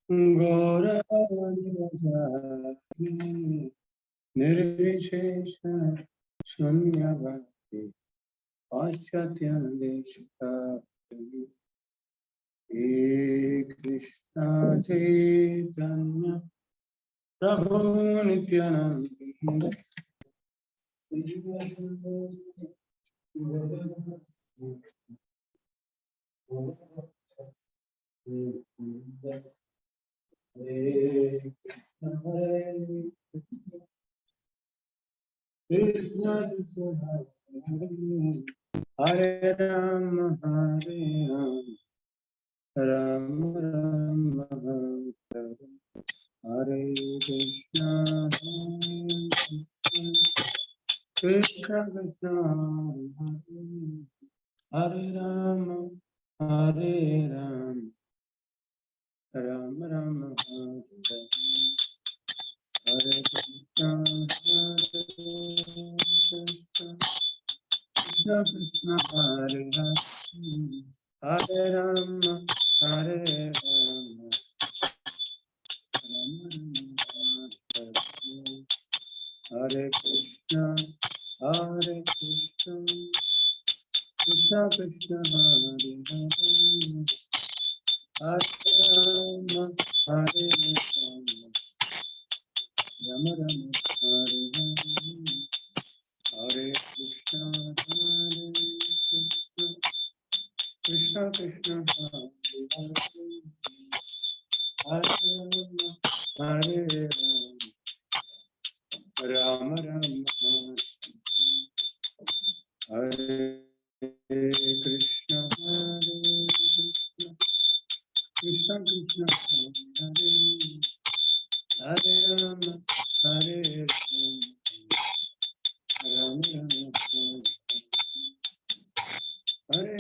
Gaura Nirvishesha Shunya Bhakti Paschatya Deshika Krishna Chaitanya Prabhu Nityananda Krishna Krishna Hare Rama Hare Rama Rama Rama Hare Krishna Krishna Krishna Hare Rama Hare Rama Rama Rama Hare Hare Krishna Krishna Krishna Hare Hare Rama Hare Rama Hare Krishna Krishna Krishna Hare Hare Rama Hare Rama Rama Rama Hare Hare Krishna Krishna Krishna Hare Hare Rama Rama Hare Krishna Krishna Krishna Hare Rama Hare Rama Rama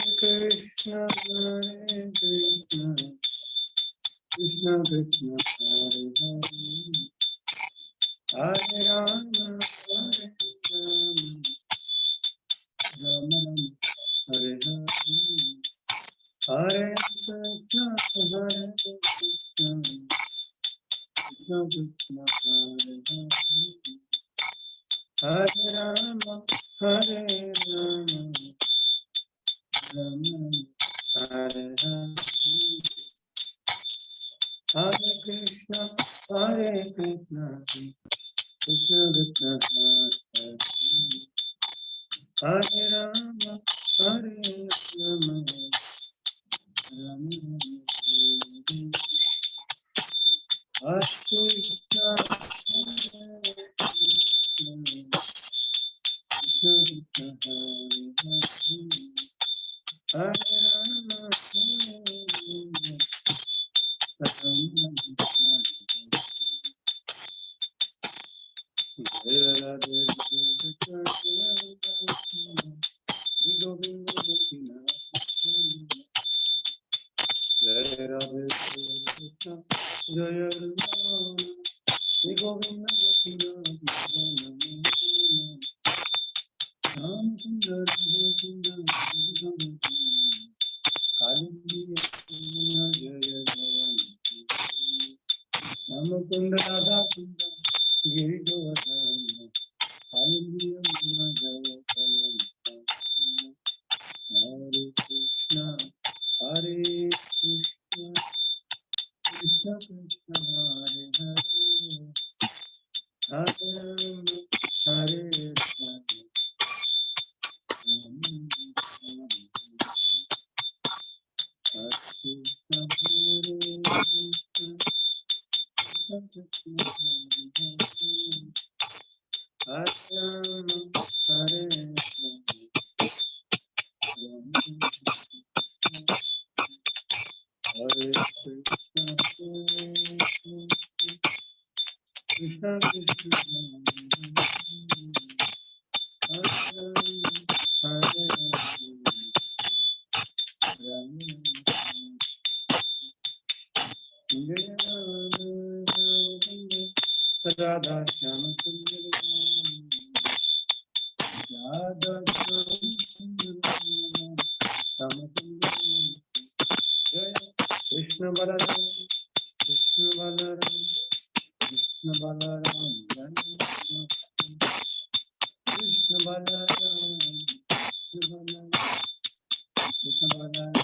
Hare Krishna Krishna Krishna Hare Hare Rama Hare Rama Rama Hare Hare Krishna Krishna Krishna Hare Rama Hare Rama Rama Hare Hare Krishna Krishna Krishna Hare Rama Hare Rama Rama Hare Krishna Radha Shama Krishna Balada Krishna Krishna Balaram Jai Krishna Balaram Krishna Balaram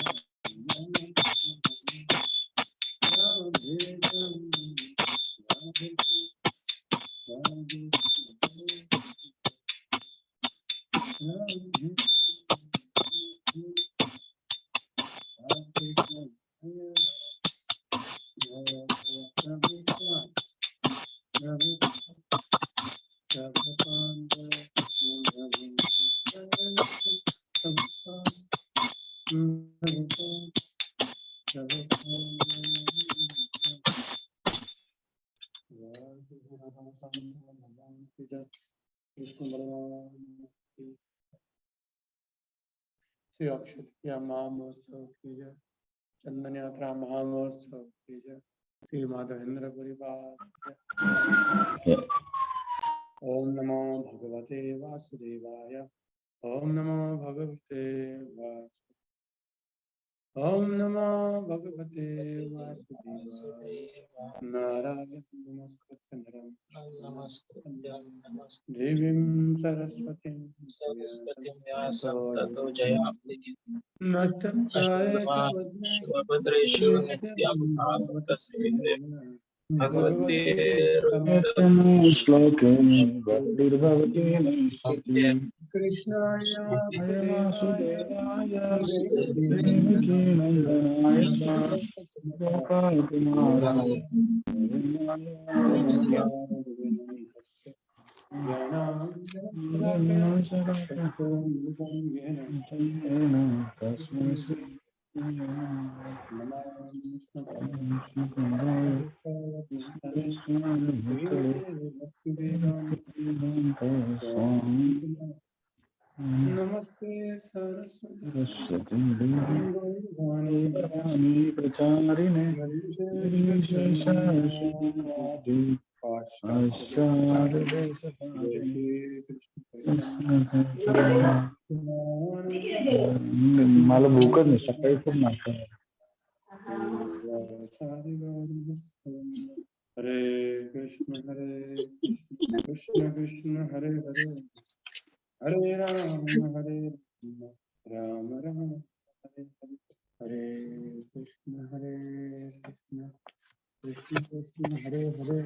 Shri Akshay महामहोत्सव की जय, चंदन यात्रा महामहोत्सव की जय, श्री माधवेंद्र परिवार। ओम नमो भगवते वासुदेवाय, ओम नमो भगवते ओम नमो भगवते वासुदेवाय। नारायण नमस्कृत्य नरं देवीं सरस्वतीं व्यासं ततो जयाम्नाय नमस्तप्रायेषु शिवभद्रेषु नित्यं भगवते श्लोके भक्तिर्भवति नमस्ते कृष्णाय वासुदेवाय देवकी नंदनाय गोपाल कुमाराय नमस्ते सरस्वती प्रचारिणे मला भूकच नाही सकाळी खूप नाश्ता हरे कृष्ण कृष्ण कृष्ण हरे हरे हरे राम राम राम हरे हरे हरे कृष्ण कृष्ण कृष्ण हरे हरे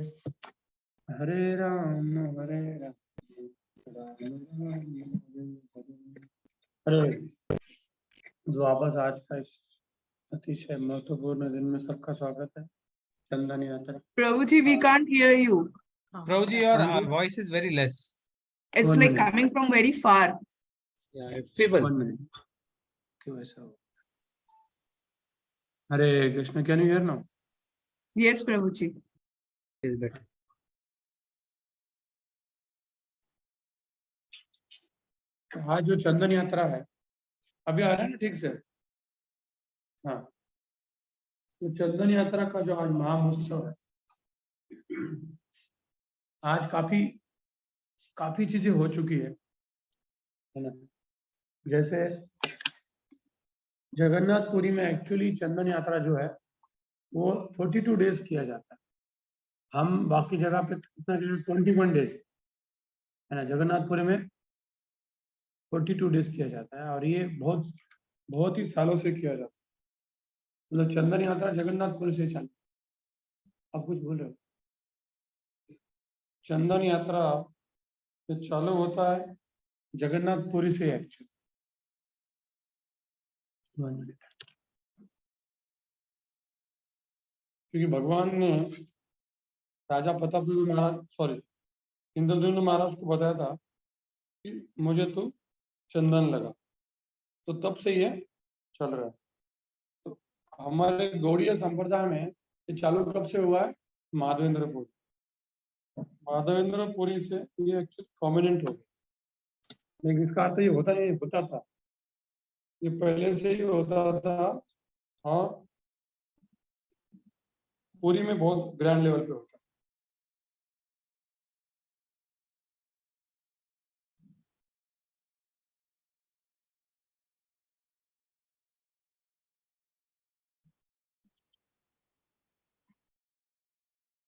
हरे राम राम राम हरे। जो वापस आज का इस अतिशय महत्वपूर्ण दिन में सबका स्वागत है। चंदन यात्रा। Prabhuji, we can't hear you. Prabhuji, your voice is very less. It's One like minute. coming from very far. Yeah, feeble. 1 minute. क्यों ऐसा हो? हरे Krishna, can you hear now? Yes, Prabhuji. Is better. आज जो चंदन यात्रा है, अभी आ रहा है ना ठीक से? हाँ, तो चंदन यात्रा का जो आज महामहोत्सव है, आज काफी चीजें हो चुकी है ना? जैसे जगन्नाथपुरी में एक्चुअली चंदन यात्रा जो है वो 42 डेज किया जाता है। हम बाकी जगह पे कितना 21 डेज है ना, जगन्नाथपुरी में 42 डेज किया जाता है और ये बहुत ही सालों से किया जाता है। मतलब चंदन यात्रा जगन्नाथपुरी से चल, आप कुछ बोल रहे हो? चंदन यात्रा जो चालू होता है जगन्नाथपुरी से एक्चुअली। क्योंकि भगवान ने राजा प्रतापरुद्र महाराज इंद्रद्युम्न महाराज को बताया था कि मुझे तो चंदन लगा, तो तब से ये चल रहा है। तो हमारे गौड़ीय संप्रदाय में ये चालू कब से हुआ है? माधवेंद्रपुरी से ये एक्चुअली प्रोमिनेंट हो गया। लेकिन इसका अर्थ ये होता था, ये पहले से ही होता था और पुरी में बहुत ग्रैंड लेवल पे होता है।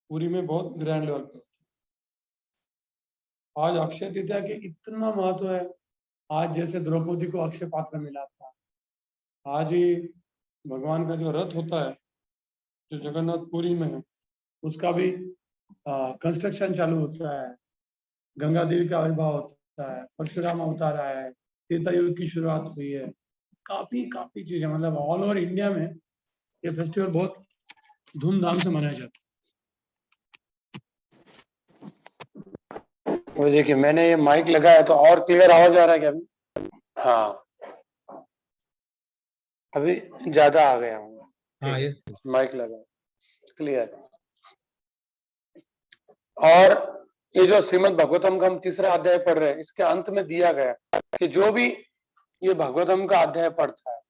पुरी में बहुत ग्रैंड लेवल पे। आज अक्षय तृतीया के इतना महत्व है। आज जैसे द्रौपदी को अक्षय पात्र मिला था, आज ही भगवान का जो रथ होता है जो जगन्नाथपुरी में है, उसका भी कंस्ट्रक्शन चालू होता है। गंगा देवी का आविर्भाव होता है, परशुराम अवतार आया है, त्रेता युग की शुरुआत हुई है। काफी चीजें, मतलब ऑल ओवर इंडिया में ये फेस्टिवल बहुत धूमधाम से मनाया जाता है। तो देखिए मैंने ये माइक लगाया तो और क्लियर आवाज आ रहा है क्या अभी? हाँ, अभी ज्यादा आ गया हूँ। हाँ, yes. माइक लगा, क्लियर। और ये जो श्रीमद् भागवतम का हम तीसरा अध्याय पढ़ रहे हैं, इसके अंत में दिया गया कि जो भी ये भागवतम का अध्याय पढ़ता है,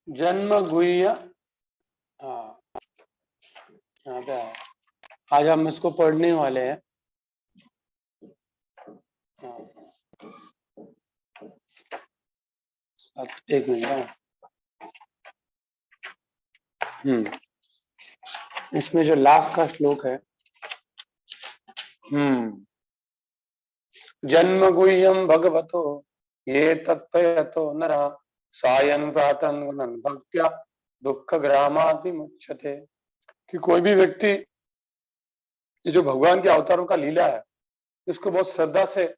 जन्म गुह्य, हाँ यहाँ पे है। आज हम इसको पढ़ने वाले हैं। एक मिनट। इसमें जो लास्ट का श्लोक है, जन्म गुह्यम भगवतो ये तत्पयतो नरः सायं प्रातः गुणं भक्त्या दुख ग्रामात् विमुच्यते। कि कोई भी व्यक्ति ये जो भगवान के अवतारों का लीला है, इसको बहुत श्रद्धा से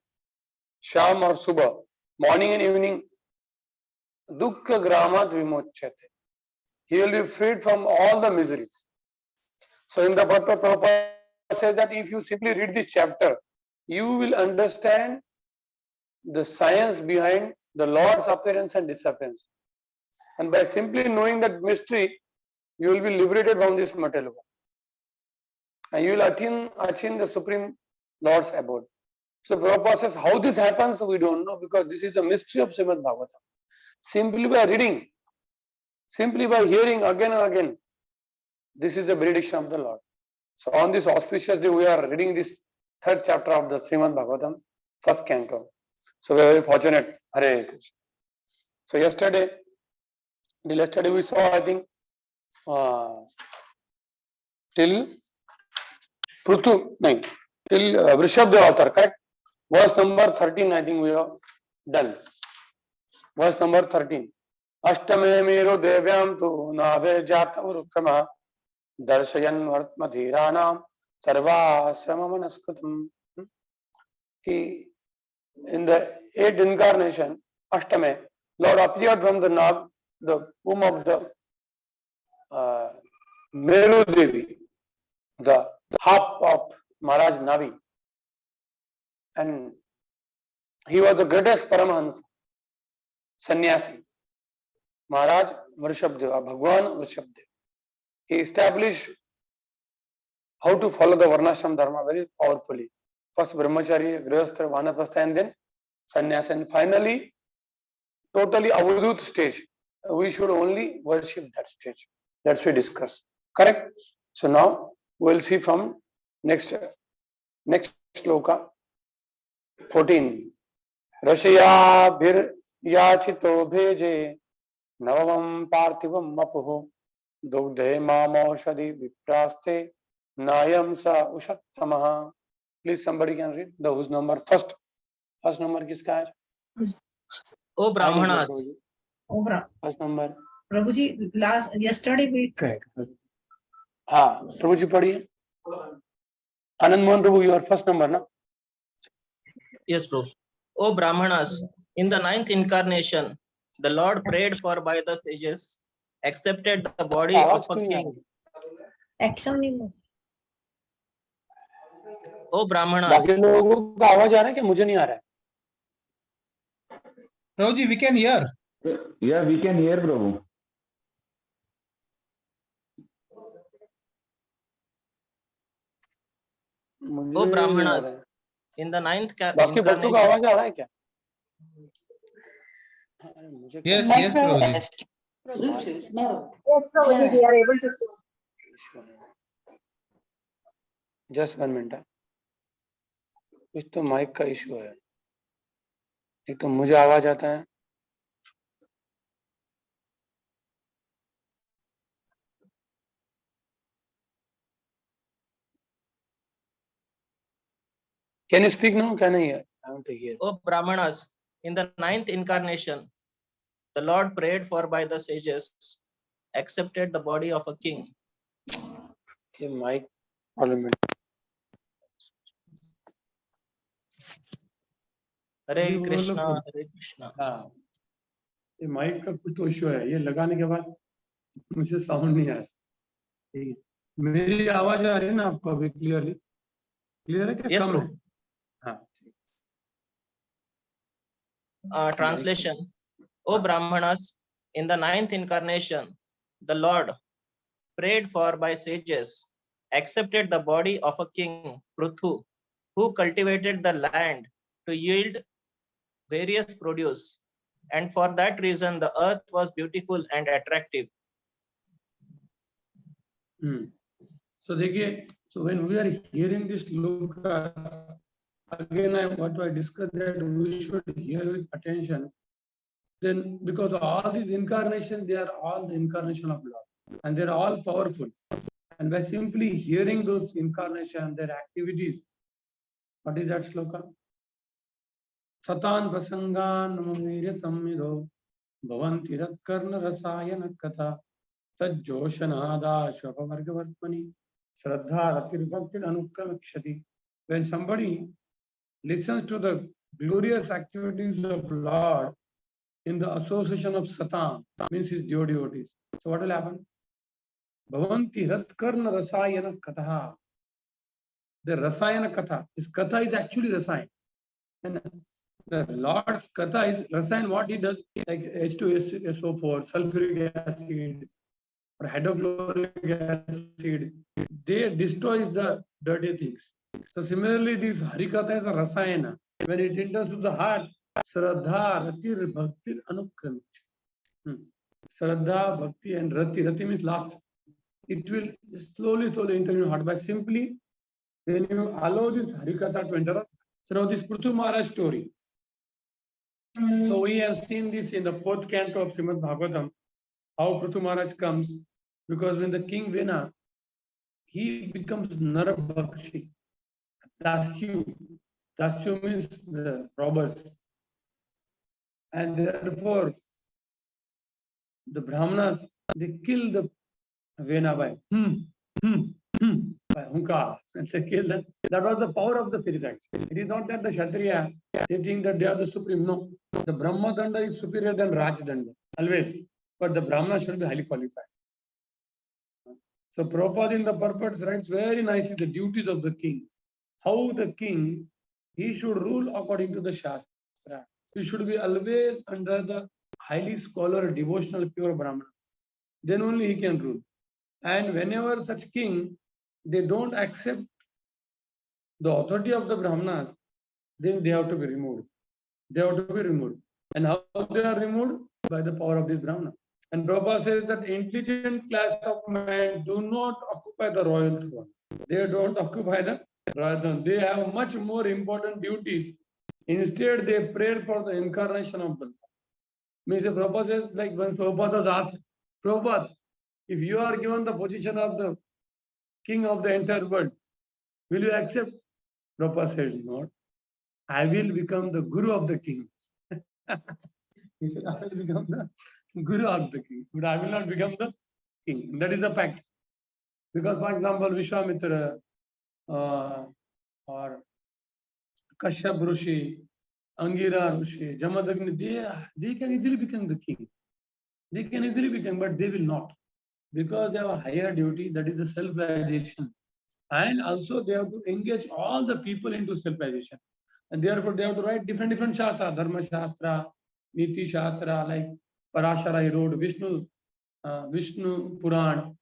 शाम और सुबह, मॉर्निंग एंड इवनिंग, दुख ग्रामात् विमुच्यते, he will be freed from all the miseries. So in the Bhaktivedanta Prabhupada says that if you simply read this chapter, you will understand the science behind the Lord's appearance and disappearance. And by simply knowing that mystery, you will be liberated from this material world. And you will attain the Supreme Lord's abode. So Prabhupada says, how this happens, we don't know, because this is a mystery of Srimad Bhagavatam. Simply by reading, simply by hearing again and again, this is the benediction of the Lord. So on this auspicious day, we are reading this third chapter of the Srimad Bhagavatam, first canto. So we are very fortunate. Hare Krishna. So yesterday we saw, I think, till Vrishabdev Avatar, correct? Verse number 13, I think we have done. Verse number 13. Ashtame mero devyam tu nave jata urukama darshayan vartmadhiranam sarvasrama manaskrutam. In the 8th incarnation, Ashtame, Lord appeared from the womb of the Meru Devi, the half of Maharaj Navi, and he was the greatest Paramahansa, sannyasi, Maharaj Vrishabdeva, Bhagwan Vrishabdeva. He established how to follow the Varnashram Dharma very powerfully. First Brahmacharya, Grihastha, Vanapastha, and then sannyas, and finally totally avadut stage. We should only worship that stage. That's we discuss. Correct? So now we will see from next shloka 14. Rashaya bhir yachito bheje navavam parthivam mapuhu dugdhe mamoshadi vipraste nayam sa ushattamaha. Please somebody can read the whose number first number किसका है? O Brahmanas. First number. Prabhu ji, yesterday we. हाँ, प्रभु जी पढ़िए. Anand Mohan Prabhu, your first number, na? Yes, Prabhu. O Brahmanas, in the 9th incarnation, the Lord prayed for by the sages, accepted the body of a king. Action नहीं. O Brahmanas. बाकी लोगों का आवाज आ रहा है कि मुझे नहीं आ रहा है? Prabhu ji, we can hear. Yeah, we can hear, Prabhu. O Brahmanas, in the 9th बाकी भक्तों का आवाज आ रहा है क्या? Yes, yes, Prabhu ji. Yes, Prabhu ji, we are able to. Just 1 minute. कुछ तो माइक का इशू है. एक तो मुझे आवाज आता है. Can you speak now? Can I hear? I want to hear. O Brahmanas, in the 9th incarnation, the Lord prayed for by the sages, accepted the body of a king. Okay, mic parliament. Hare बोलो Krishna, कुछ। Hare Krishna. हाँ, ये mic का कुछ तो issue है, ये लगाने के बाद मुझे साउंड नहीं आ रहा। ठीक है, मेरी आवाज आ रही है ना आपको अभी क्लियरली? क्लियर है क्या? Yes, कम है? Prabhu. हाँ, Translation. O Brahmanas, in the 9th incarnation, the Lord prayed for by sages, accepted the body of a king, Pruthu, who cultivated the land to yield various produce, and for that reason the earth was beautiful and attractive. So देखिए, so when we are hearing this loka, again what I discussed that we should hear with attention. Then because all these incarnations, they are all the incarnation of Lord, and they are all powerful. And by simply hearing those incarnations, their activities, what is that sloka? Satan prasangan namamir sammido bhavanti ratkarna rasayana katha tad joshanada shvapavargavartmani shraddha ratirvakti anukramikshati. When somebody listens to the glorious activities of Lord in the association of Satan, means his devotees. So what will happen? Bhavanti ratkarna rasayana katha. The rasayana katha. This katha is actually rasayan. And the Lord's katha is rasayan. What he does, like H2SO4, sulfuric acid, or hydrochloric acid, they destroys the dirty things. So similarly, this harikatha is a rasayana. When it enters to the heart, Shraddha, Ratir, Bhakti, Anukram. Shraddha, Bhakti, and Rati. Rati means last. It will slowly enter your heart by simply when you allow this Harikatha to enter. So now this Pruthu Maharaj story. So we have seen this in the 4th canto of Srimad Bhagavatam, how Pruthu Maharaj comes, because when the king Vena, he becomes Narabhakshi. Dasyu. Dasyu means the robbers. And therefore, the Brahmanas, they kill the Vena by hunkar. And they kill them. That was the power of the spirit actually. It is not that the Kshatriya, they think that they are the supreme. No. The Brahma Danda is superior than Raj Danda. Always. But the Brahmana should be highly qualified. So Prabhupada in the purpose writes very nicely the duties of the king. How the king, he should rule according to the Shastra. He should be always under the highly scholar, devotional, pure Brahmanas. Then only he can rule. And whenever such king, they don't accept the authority of the Brahmanas, then they have to be removed. They have to be removed. And how they are removed? By the power of this Brahmana. And Prabhupada says that intelligent class of men do not occupy the royal throne. They don't occupy the royal throne. They have much more important duties. Instead, they pray for the incarnation of the means Prabhupada says, like when Prabhupada was asked, Prabhupada, if you are given the position of the king of the entire world, will you accept? Prabhupada says, no. I will become the guru of the king. He said, I will become the guru of the king, but I will not become the king. That is a fact. Because, for example, Vishwamitra or Kashyap Rishi, Angira Rishi, Jamadagni, they can easily become the king. They can easily become, but they will not. Because they have a higher duty, that is the self-realization. And also they have to engage all the people into self-realization. And therefore they have to write different shastra, Dharma Shastra, Niti Shastra, like Parashara he wrote, Vishnu Puran,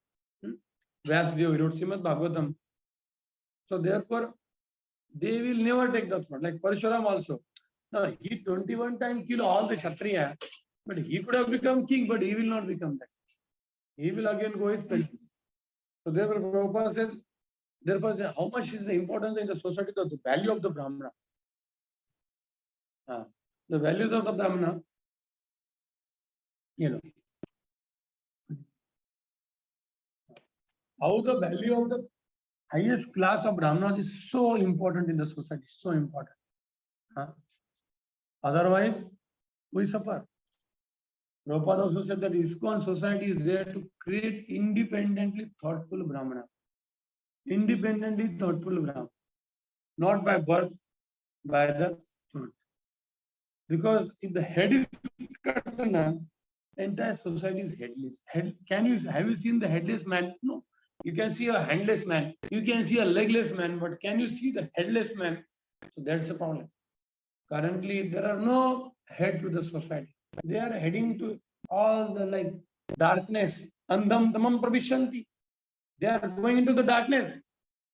Vyasdev he wrote, Srimad Bhagavatam. So therefore, they will never take the throne. Like Parshuram also. Now he 21 times killed all the Kshatriya, but he could have become king, but he will not become that. He will again go his penance. So therefore, Prabhupada says, therefore, how much is the importance in the society of the value of the Brahmana? The values of the Brahmana, you know, how the value of the highest class of Brahmanas is so important in the society, so important. Otherwise, we suffer. Prabhupada also said that ISKCON society is there to create independently thoughtful Brahmana. Independently thoughtful Brahmana. Not by birth, by the thought. Because if the head is cut, the entire society is headless. Have you seen the headless man? No. You can see a handless man. You can see a legless man, but can you see the headless man? So that's the problem. Currently, there are no head to the society. They are heading to all the darkness. Andam tamam pravishanti. They are going into the darkness.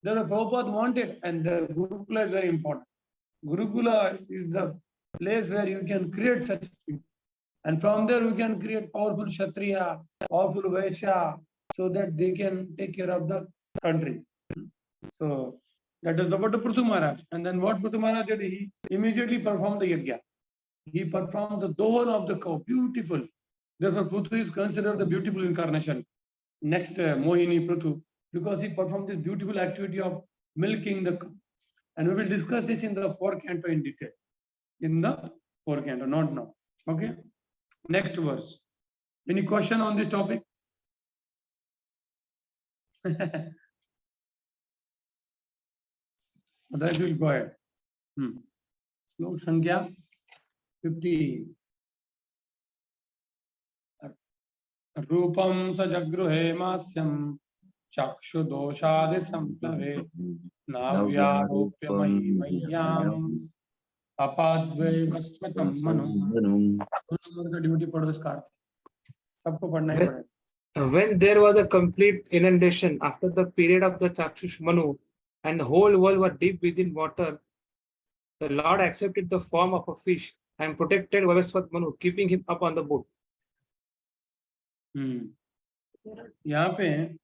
That's what Prabhupada wanted, and the Gurukula is very important. Gurukula is the place where you can create such people. And from there you can create powerful Kshatriya, powerful Vaishya, so that they can take care of the country. So that is about the Prithu Maharaj. And then what Prithu Maharaj did, he immediately performed the yajna. He performed the dohan of the cow. Beautiful. Therefore, Prithu is considered the beautiful incarnation. Next Mohini Prithu, because he performed this beautiful activity of milking the cow. And we will discuss this in the 4th canto in detail. In the 4th canto, not now. Okay. Next verse. Any question on this topic? Otherwise, we'll go ahead. Slok Sankhya 50. Rupam sajagruhe masyam chakshu doshadi samplave navyarupya mahyam apadve vasmatam manu. का duty पढ़ो इसका सबको पढ़ना ही पड़ेगा. When there was a complete inundation after the period of the Chakshush Manu and the whole world was deep within water, the Lord accepted the form of a fish and protected Vaibhava Manu, keeping him up on the boat. यहाँ पे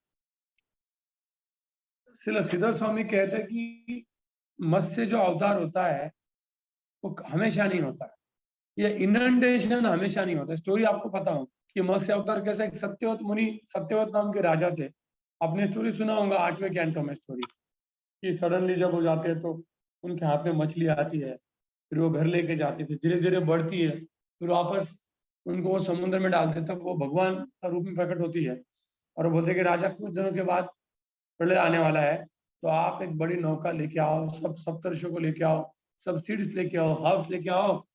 श्रील श्रीधर स्वामी कहते हैं कि मत्स्य जो अवतार होता है वो हमेशा नहीं होता है. ये इनंडेशन हमेशा नहीं होता. स्टोरी आपको पता हो कि मत्स्य अवतार कैसे एक सत्यवत मुनि, सत्यवत नाम के राजा थे. आपने स्टोरी सुना होगा 8वें कैंटो में स्टोरी कि सडनली जब वो जाते हैं तो उनके हाथ में मछली आती है, फिर वो घर लेके जाते, फिर धीरे धीरे बढ़ती है, फिर वापस उनको वो समुद्र में डालते, तब वो भगवान का रूप में प्रकट होती है और वो बोलते कि राजा कुछ दिनों के बाद प्रलय आने वाला है, तो आप एक बड़ी नौका लेके आओ, सब सप्तर्षियों को लेके आओ, सब सीड्स लेके आओ, हर्ब्स लेके आओ,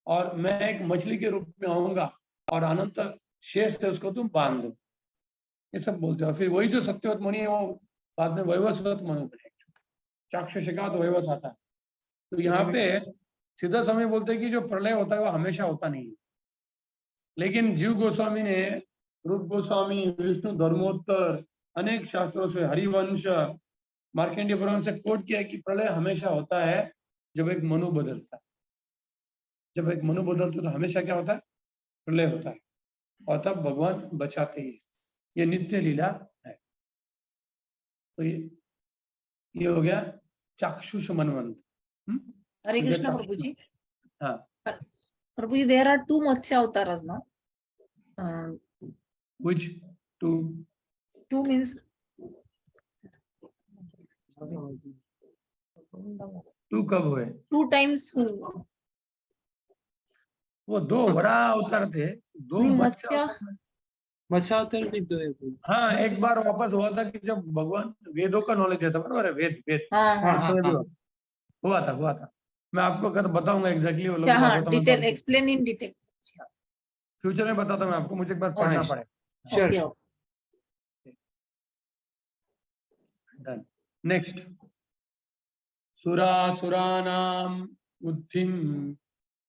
और मैं एक मछली के रूप में आऊंगा और अनंत शेष से उसको तुम बांध दो. ये सब बोलते हो. फिर वही जो सत्यवत मुनि है वो बाद में वैवस्वत मनु बने. चाक्षुष का तो वैवस आता है. तो यहाँ पे सीधा समय बोलते हैं कि जो प्रलय होता है वो हमेशा होता नहीं है. लेकिन जीव गोस्वामी ने, रूप गोस्वामी, विष्णु धर्मोत्तर, अनेक शास्त्रों से, हरिवंश, मार्कंडेय पुराण से कोट किया कि प्रलय हमेशा होता है जब एक मनु बदलता है. जब एक मनु बदलता है तो हमेशा क्या होता है? प्रलय होता है और तब भगवान बचाते ही. ये नित्य लीला है. तो ये हो गया चाक्षुष मनवंत. Hare Krishna Prabhuji. हाँ. Prabhuji, there are 2 Matsya avatars now. Which 2? 2 means 2 कब हुए? 2 times. वो 2 वरा अवतार थे. 2 मत्स्य अवतार नहीं दो है. हाँ, एक बार वापस हुआ था कि जब भगवान वेदों का नॉलेज देता, बराबर है, वेद हुआ था. मैं आपको कल बताऊंगा एग्जैक्टली वो लोग. Detail explain in detail. Future में बताता हूँ मैं आपको, मुझे एक बार पढ़ना पड़ेगा. नेक्स्ट. सुरासुरानाम बुद्धिम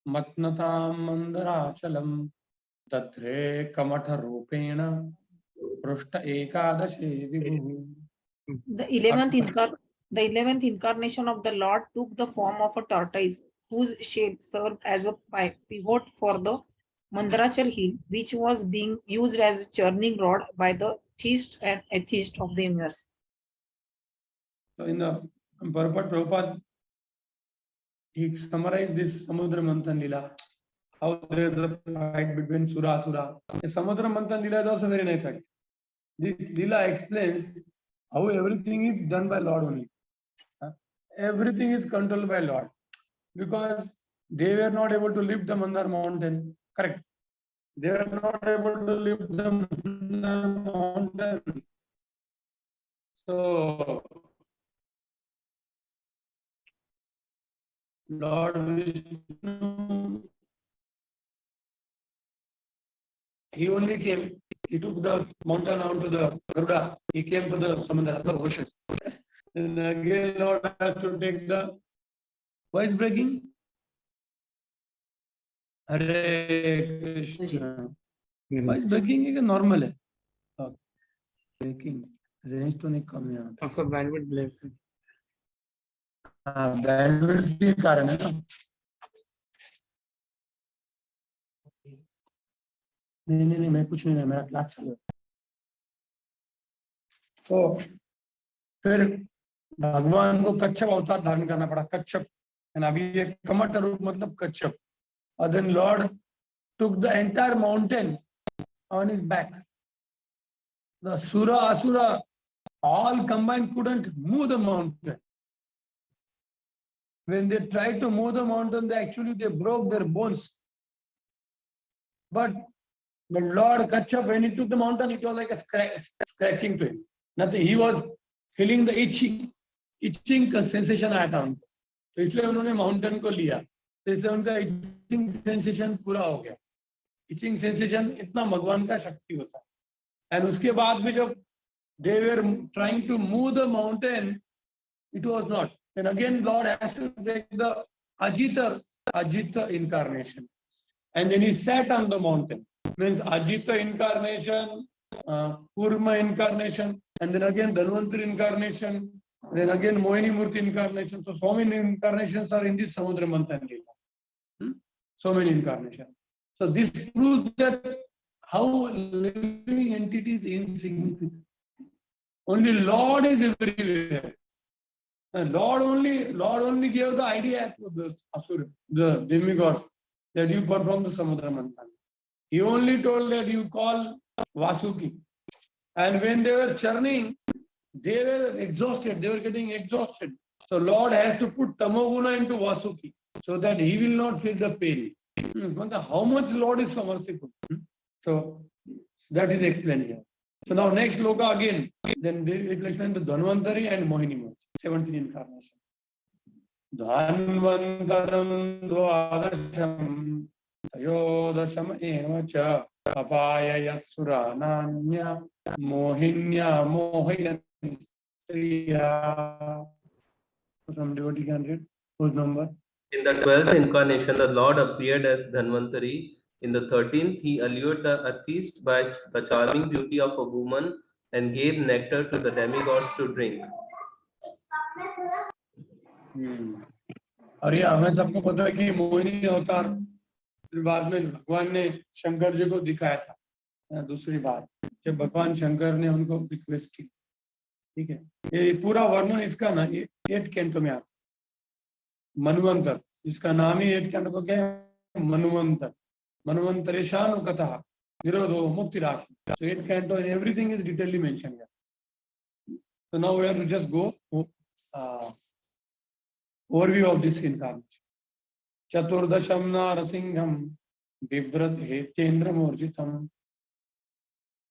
मतनताम मंदराचलम तत्रे कमठ रूपेण पृष्ठ एकादशे विभु. The 11th incarnation of the Lord took the form of a tortoise, whose shape served as a pivot for the Mandarachal hill, which was being used as a churning rod by the theist and atheist of the universe. So in the Prabhupada, he summarized this Samudra Manthan Lila, how there is a fight between Sura Asura. The Samudra Manthan Lila is also very nice. This Lila explains how everything is done by Lord only. Everything is controlled by Lord, because they were not able to lift the Mandar mountain. Correct. They were not able to lift the Mandar mountain. So Lord Vishnu, he only came. He took the mountain onto the Garuda. He came to the Samudra, the ocean. And again, Lord has to take the. Why is breaking? Hare Krishna. Why is breaking? Is normal है. Breaking. Range तो नहीं कम यहाँ. आपका bandwidth delay है. हाँ, bandwidth के कारण है ना. नहीं मैं कुछ नहीं, मेरा क्लास चालू है. तो फिर भगवान को कच्छप अवतार धारण करना पड़ा. कच्छप, and अभी ये कमठ रूप मतलब कच्छप. And then Lord took the entire mountain on his back. The Sura Asura all combined couldn't move the mountain. When they tried to move the mountain, they broke their bones. But Lord Kachchap, when he took the mountain, it was like a scratching to him. Nothing. He was feeling the itching sensation आया था उनको. तो इसलिए उन्होंने mountain को लिया. तो इसलिए उनका itching sensation पूरा हो गया. Itching sensation इतना भगवान का शक्ति होता है. And उसके बाद भी जब they were trying to move the mountain, it was not. And again, Lord has to take the Ajita incarnation. And then he sat on the mountain. Means Ajita incarnation, Kurma incarnation, and then again Dhanvantari incarnation, then again Mohini Murti incarnation. So many incarnations are in this Samudra Manthan Leela. So many incarnations. So this proves that how living entity is insignificant. Only Lord is everywhere. And Lord only gave the idea to the Asura, the demigods, that you perform the Samudra Manthan. He only told that you call Vasuki. And when they were churning, they were exhausted. They were getting exhausted. So Lord has to put Tamoguna into Vasuki so that he will not feel the pain. How much Lord is so merciful. So that is explained here. So now next loka again. Then they will explain the Dhanvantari and Mohini Murti. 17 incarnation. Dhanvantaram dvadasham tayodasham evacha apaya yatsura nanya mohinya mohiyantriya. Some devotee can read whose number? In the 12th incarnation, the Lord appeared as Dhanvantari. In the 13th, he allured the atheist by the charming beauty of a woman and gave nectar to the demigods to drink. और ये हमें सबको पता है कि मोहिनी अवतार बाद में भगवान ने शंकर जी को दिखाया था. दूसरी बात जब भगवान शंकर ने उनको रिक्वेस्ट की. ठीक है, ये पूरा वर्णन इसका ना 8 कैंटो में आता. मन्वंतर, इसका नाम ही 8 कैंटो को क्या है? मन्वंतर. Manvantreshan Kataha, Nirodho, Mukti Rashi. So 8 canto and everything is detailedly mentioned here. So now we have to just go overview of this incarnation. Chaturdasham Narasingham Bibrat Hetendra Murjitam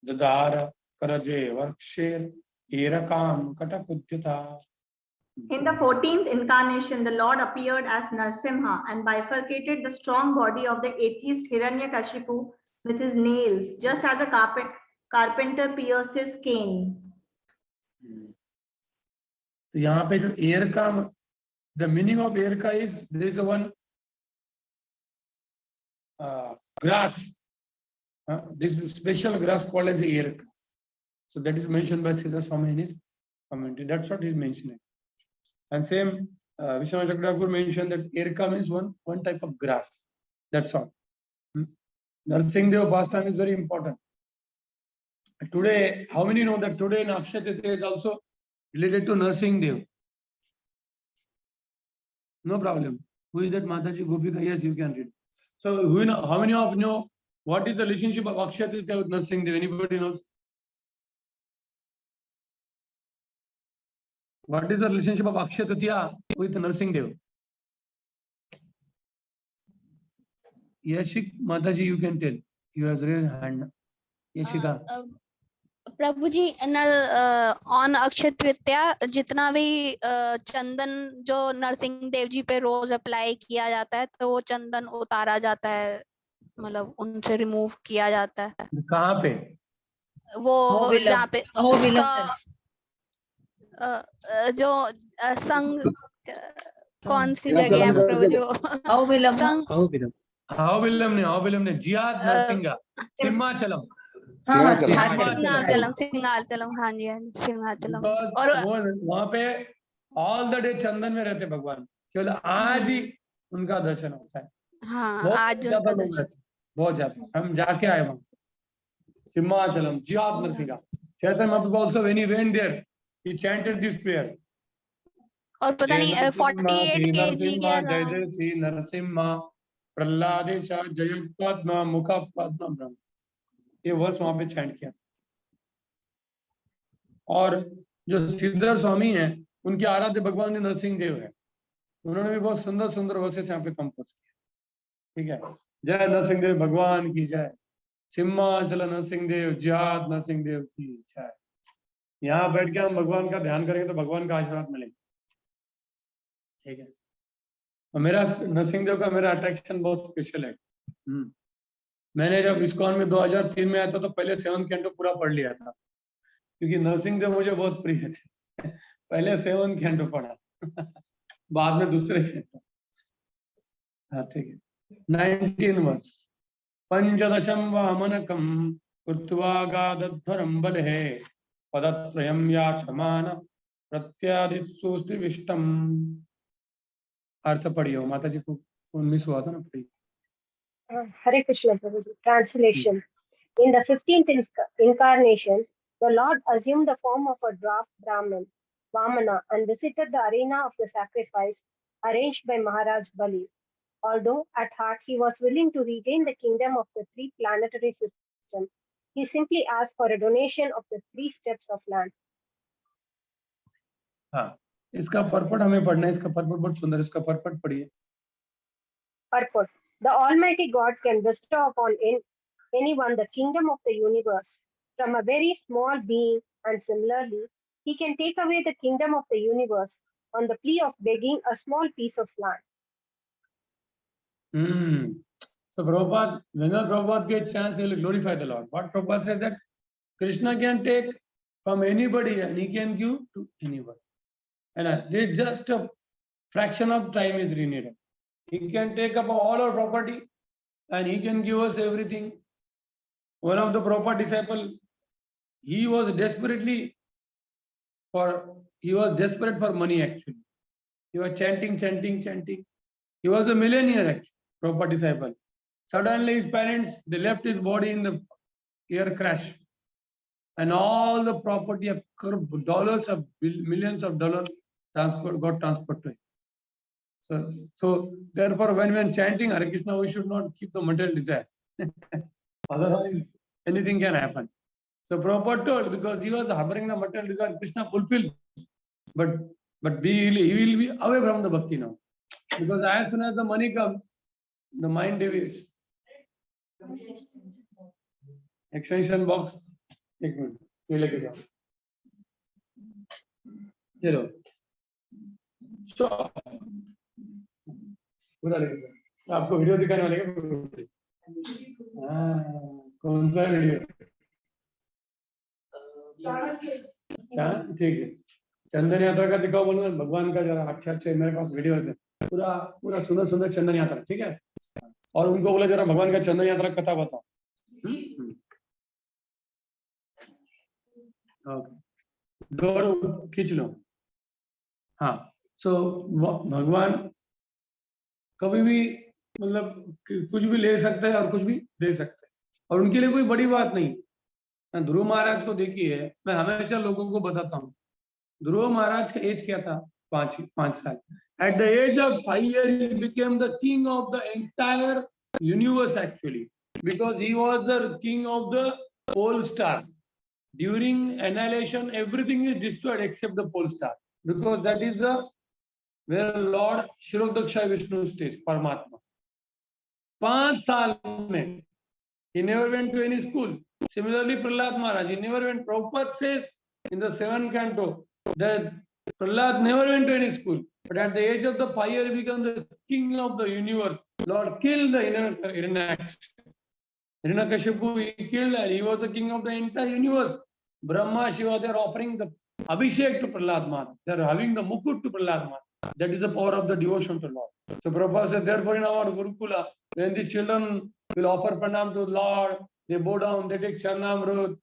Dadara Karaje Varksher Erakam Katakudyata. In the 14th incarnation, the Lord appeared as Narsimha and bifurcated the strong body of the atheist Hiranyakashipu with his nails, just as a carpenter pierces cane. So यहाँ पे जो Erka, the meaning of Erka is there is a one grass. This is special grass called as Erka. So that is mentioned by Srila Swami in his commentary. That's what he is mentioning. And same Vishwanath Chakravarti mentioned that Erka means one type of grass. That's all. Narsinghdeva pastime is very important. Today, how many know that today Akshaya Tritiya is also related to Narsinghdeva? No problem. Who is that Mataji Gopika? Yes, you can read. So how many of you know what is the relationship of Akshaya Tritiya with Narsinghdeva? Anybody knows? What is the relationship of Akshaya Tritiya with Narsingh Dev? Yashik Mataji, you can tell. You have raised hand. Yashika. Prabhu ji on Akshaya Tritiya जितना भी चंदन जो नरसिंह देव जी पे रोज apply किया जाता है तो वो चंदन उतारा जाता है, मतलब उनसे रिमूव किया जाता है। कहाँ पे? वो जहाँ पे जो संग कौन सी जगह है प्रभु जी? हाउबिलम ने जियाद नरसिंगा सिंहाचलम। सिंहाचलम, हाँ जी सिंहाचलम। और वहाँ पे ऑल द डे चंदन में रहते भगवान, केवल आज ही उनका दर्शन होता है। हाँ, आज उनका दर्शन बहुत ज्यादा। हम जाके आए वहाँ सिंहाचलम जियाद नरसिंगा। Chaitanya Mahaprabhu also when he went there he chanted this prayer. और पता नहीं 48 kg जय जय श्री नरसिम्हा प्रहलादेशा जय पद्म मुख पद्म ब्रह्म, ये वर्ष वहां पे चैंट किया। और जो सिद्धर स्वामी हैं उनके आराध्य भगवान जी नरसिंह देव है, उन्होंने भी बहुत सुंदर सुंदर वर्सेस यहाँ पे कंपोज किया। ठीक है, जय नरसिंह देव भगवान की जय, सिंहाचल नरसिंह देव जियाद नरसिंह देव की जय। यहाँ बैठ के हम भगवान का ध्यान करेंगे तो भगवान का आशीर्वाद मिलेगा। ठीक है, मेरा नरसिंह देव का मेरा अट्रैक्शन बहुत स्पेशल है। मैंने जब इस्कॉन में 2003 में आया था तो पहले 7 कैंटो पूरा पढ़ लिया था, क्योंकि नरसिंह देव मुझे बहुत प्रिय थे। पहले 7 कैंटो पढ़ा बाद में दूसरे कैंटो। हाँ ठीक है, 19 वर्ष पंचदशम वामनकम कृत्वागाधरम बल है पदत्रयम याचमान प्रत्यादिष्टम। अर्थ पढ़ियो माता जी को 19 हुआ था ना, पढ़िए। Hare Krishna Prabhuji. Translation. In the 15th incarnation, the Lord assumed the form of a draft Brahmin, Vamana, and visited the arena of the sacrifice arranged by Maharaj Bali. Although at heart he was willing to regain the kingdom of the 3 planetary system, he simply asked for a donation of the 3 steps of land. हाँ, इसका पर्पट हमें पढ़ना है। इसका पर्पट बहुत सुंदर, इसका पर्पट पढ़िए। Purport. The Almighty God can bestow upon anyone the kingdom of the universe from a very small being, and similarly, he can take away the kingdom of the universe on the plea of begging a small piece of land. So Prabhupada, whenever Prabhupada gets chance, he will glorify the Lord. What Prabhupada says that Krishna can take from anybody and he can give to anyone. And there is just a fraction of time is needed. He can take up all our property and he can give us everything. One of the Prabhupada disciple, he was desperate for money actually. He was chanting. He was a millionaire actually, Prabhupada disciple. Suddenly his parents, they left his body in the air crash. And all the property of dollars of millions of dollars got transferred to him. So therefore, when we are chanting Hare Krishna, we should not keep the material desire. Otherwise, anything can happen. So Prabhupada told, because he was harboring the material desire, Krishna fulfilled. But he will be away from the bhakti now. Because as soon as the money comes, the mind deviates. Extension box. एक minute, ये लेके जाओ। चलो, पूरा लेके जाओ। आपको video दिखाने वाले क्या? कौन सा वीडियो? ठीक है, चंदन यात्रा का दिखाओ बोलो, भगवान का जरा अच्छा मेरे पास वीडियो है, पूरा सुंदर चंदन यात्रा। ठीक है, और उनको बोला जरा भगवान का चंदन यात्रा कथा बताओ। डोर खींच लो। हाँ, सो भगवान कभी भी मतलब कुछ भी ले सकते हैं और कुछ भी दे सकते हैं, और उनके लिए कोई बड़ी बात नहीं। ध्रुव महाराज को देखिए, मैं हमेशा लोगों को बताता हूँ, ध्रुव महाराज का एज क्या था? 5 साल। At the age of 5 years he became the king of the entire universe actually, because he was the king of the pole star. During annihilation, everything is destroyed except the pole star. because that is the where Lord Shirodaksha Vishnu stays, Paramatma. 5 साल में he never went to any school. Similarly, Prahlad Maharaj, he never went. Prabhupada says in the 7th canto that Prahlad never went to any school, but at the age of the 5 years, he became the king of the universe. Lord killed the Hiranyakashipu, he killed, and he was the king of the entire universe. Brahma, Shiva, they are offering the Abhishek to Prahlad Maharaj. They are having the Mukut to Prahlad Maharaj. That is the power of the devotion to Lord. So Prabhupada said, therefore in our Gurukula, when the children will offer pranam to Lord, they bow down, they take Charnamrut,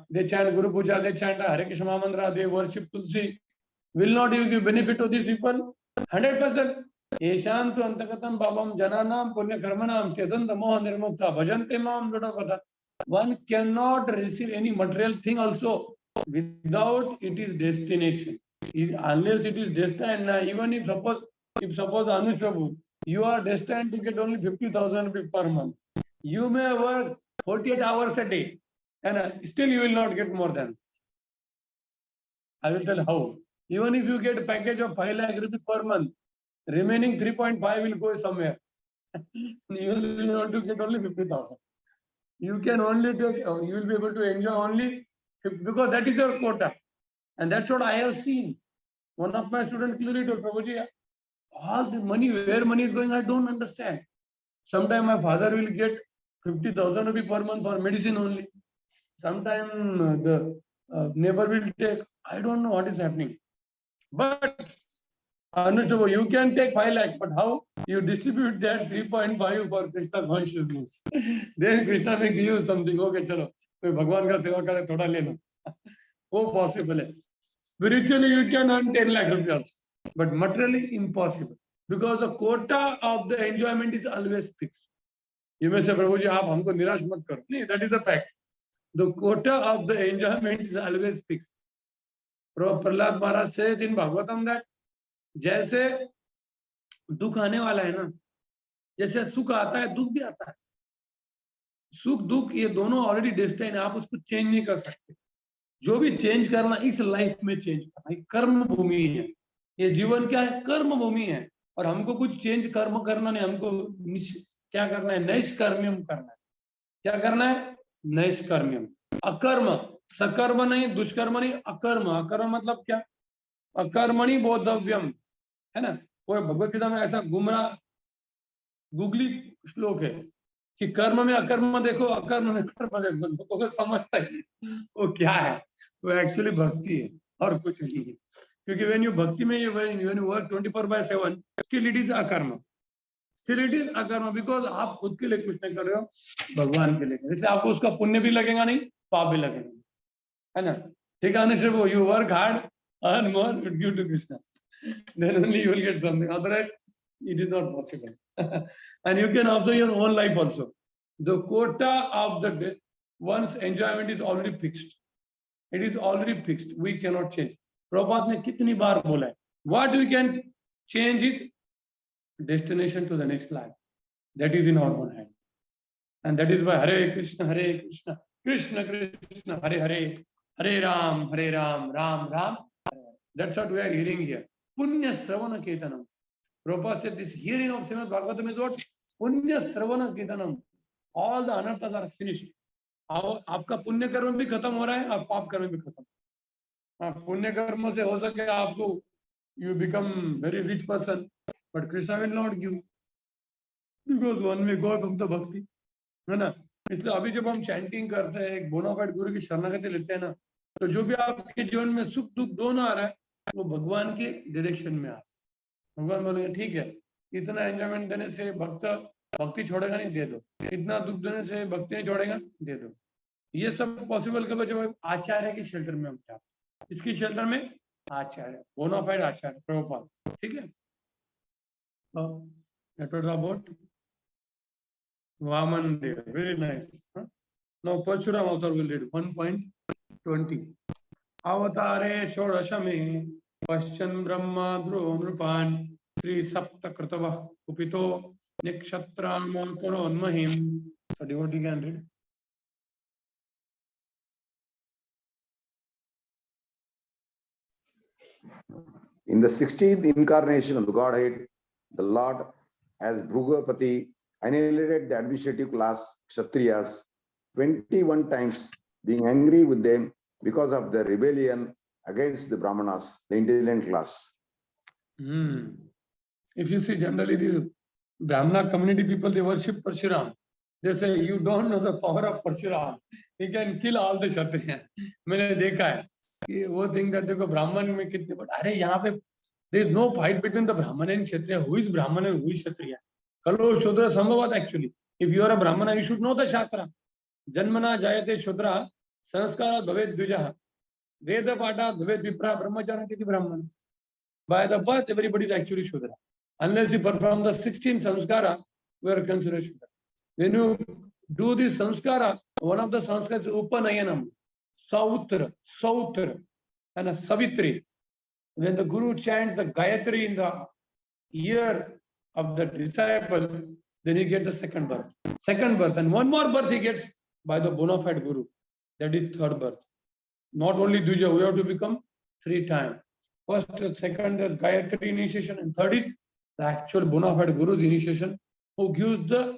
they chant Guru Puja, they chant Hare Krishna Mantra, they worship Tulsi. Will not you give benefit to these people? 100%. Eshantu antakatam babam jananam punya karmanam tedanta moha nirmukta bhajante mam lodakata. One cannot receive any material thing also without it is destination. Unless it is destined, even if suppose Anuj Prabhu, you are destined to get only 50,000 rupees per month. You may work 48 hours a day and still you will not get more than. I will tell how. Even if you get a package of 5 lakh rupees per month, remaining 3.5 will go somewhere. You will want to get only 50,000. You can only take, you will be able to enjoy only because that is your quota. And that's what I have seen. One of my students clearly told, Prabhuji, all the money, where money is going, I don't understand. Sometimes my father will get 50,000 rupees per month for medicine only. Sometimes the neighbor will take, I don't know what is happening. But Anushava, you can take 5 lakh, but how? You distribute that 3.5 for Krishna consciousness. Then Krishna may give you something. Okay, chalo. Bhagwan ka seva kare, thoda le lo. Oh, possible. Spiritually, you can earn 10 lakh rupees, but materially impossible. Because the quota of the enjoyment is always fixed. You may say, Prabhuji, aap humko nirash mat karo. No, that is the fact. The quota of the enjoyment is always fixed. Prahlad Maharaj says in Bhagavatam that जैसे दुख आने वाला है ना, जैसे सुख आता है दुख भी आता है. सुख दुख ये दोनों ऑलरेडी डेस्टिन है, आप उसको चेंज नहीं कर सकते. जो भी चेंज करना इस लाइफ में चेंज करना, कर्म भूमि है. ये जीवन क्या है? कर्म भूमि है. और हमको कुछ चेंज कर्म करना नहीं, हमको क्या करना है? नैष्कर्म्यम करना है. क्या करना है? नैष्कर्म्यम. अकर्म, सकर्म नहीं, दुष्कर्म नहीं, अकर्म. अकर्म मतलब क्या? अकर्मणि बोधव्यम है ना. वो भगवत गीता में ऐसा गुमराह गुगली श्लोक है कि कर्म में अकर्म देखो, अकर्म में कर्म देखो. लोगों को समझता है वो क्या है. वो एक्चुअली भक्ति है और कुछ नहीं है. क्योंकि when you भक्ति में when you work 24/7, still it is अकर्म. Still it is अकर्म because आप खुद के लिए कुछ नहीं कर रहे हो, भगवान के लिए. इसलिए आपको उसका पुण्य भी लगेगा नहीं, पाप भी लगेगा, है ना. ठीक है अनुश्री, वो you work hard, earn more, give to Krishna. Then only you will get something. Otherwise, it is not possible. And you can observe your own life also. The quota of the one's enjoyment is already fixed. It is already fixed. We cannot change. Prabhupada ने कितनी बार बोला है. What we can change is destination to the next life. That is in our own hand. And that is why Hare Krishna, Krishna Krishna, Hare Hare, Hare Ram, Ram Ram. That's what we are hearing here. Punya Sravana Ketanam. Prabhupada said this hearing of Srimad Bhagavatam is what? Punya Sravana Ketanam. All the anarthas are finished. आपका पुण्य कर्म भी खत्म हो रहा है और पाप कर्म भी खत्म. पुण्य कर्म से हो सके आपको you become very rich person, but Krishna will not give because one may go from the bhakti, है ना. इसलिए अभी जब हम चैंटिंग करते हैं, एक बोनाफाइड गुरु की शरणागति लेते हैं ना, तो जो भी आपके जीवन में सुख दुख दोनों आ रहा है वो भगवान के डायरेक्शन में आ रहा है. भगवान बोलेंगे ठीक है, इतना एंजॉयमेंट देने से भक्त भक्ति छोड़ेगा नहीं, दे दो. इतना दुख देने से भक्ति नहीं छोड़ेगा, दे दो. ये सब पॉसिबल कब जब आचार्य के शेल्टर में हम जाते हैं. इसकी शेल्टर में आचार्य, बोनाफाइड आचार्य प्रभुपाद. ठीक है. That was about Vaman Dev. Very nice. Now Parshuram Avatar will read 1.20. Avatare Shodashame Paschan Brahma Dhruva Nrupan Tri Sapta Kritava Upito Nikshatra Montoro Mahim. So devotee can read. In the 16th incarnation of the Godhead, the Lord, as Bhrugapati, annihilated the administrative class Kshatriyas 21 times, being angry with them because of their rebellion against the Brahmanas, the intelligent class. If you see generally these Brahmana community people, they worship Parshuram. They say, you don't know the power of Parshuram. He can kill all the Kshatriyas. मैंने देखा है कि वो think that देखो ब्राह्मण में कितने, but अरे यहाँ पे there is no fight between the Brahmana and Kshatriya. Who is Brahmana and who is Kshatriya? Kalo Shudra Sambhavat actually. If you are a Brahmana, you should know the Shastra. Janmana Jayate Shudra Sanskara Bhavet Dvijaha Veda Pata Bhavet Vipra Brahmachara Kiti Brahmana. By the birth, everybody is actually Shudra. Unless you perform the 16 samskara, we are considered Shudra. When you do this samskara, one of the samskaras is Upanayanam, Sautra, and a Savitri. When the Guru chants the Gayatri in the ear of the disciple, then he gets the second birth. And one more birth he gets by the bona fide Guru. That is third birth. Not only Dvija, we have to become 3 times. First, second is Gayatri initiation, and third is the actual bona fide Guru's initiation, who gives the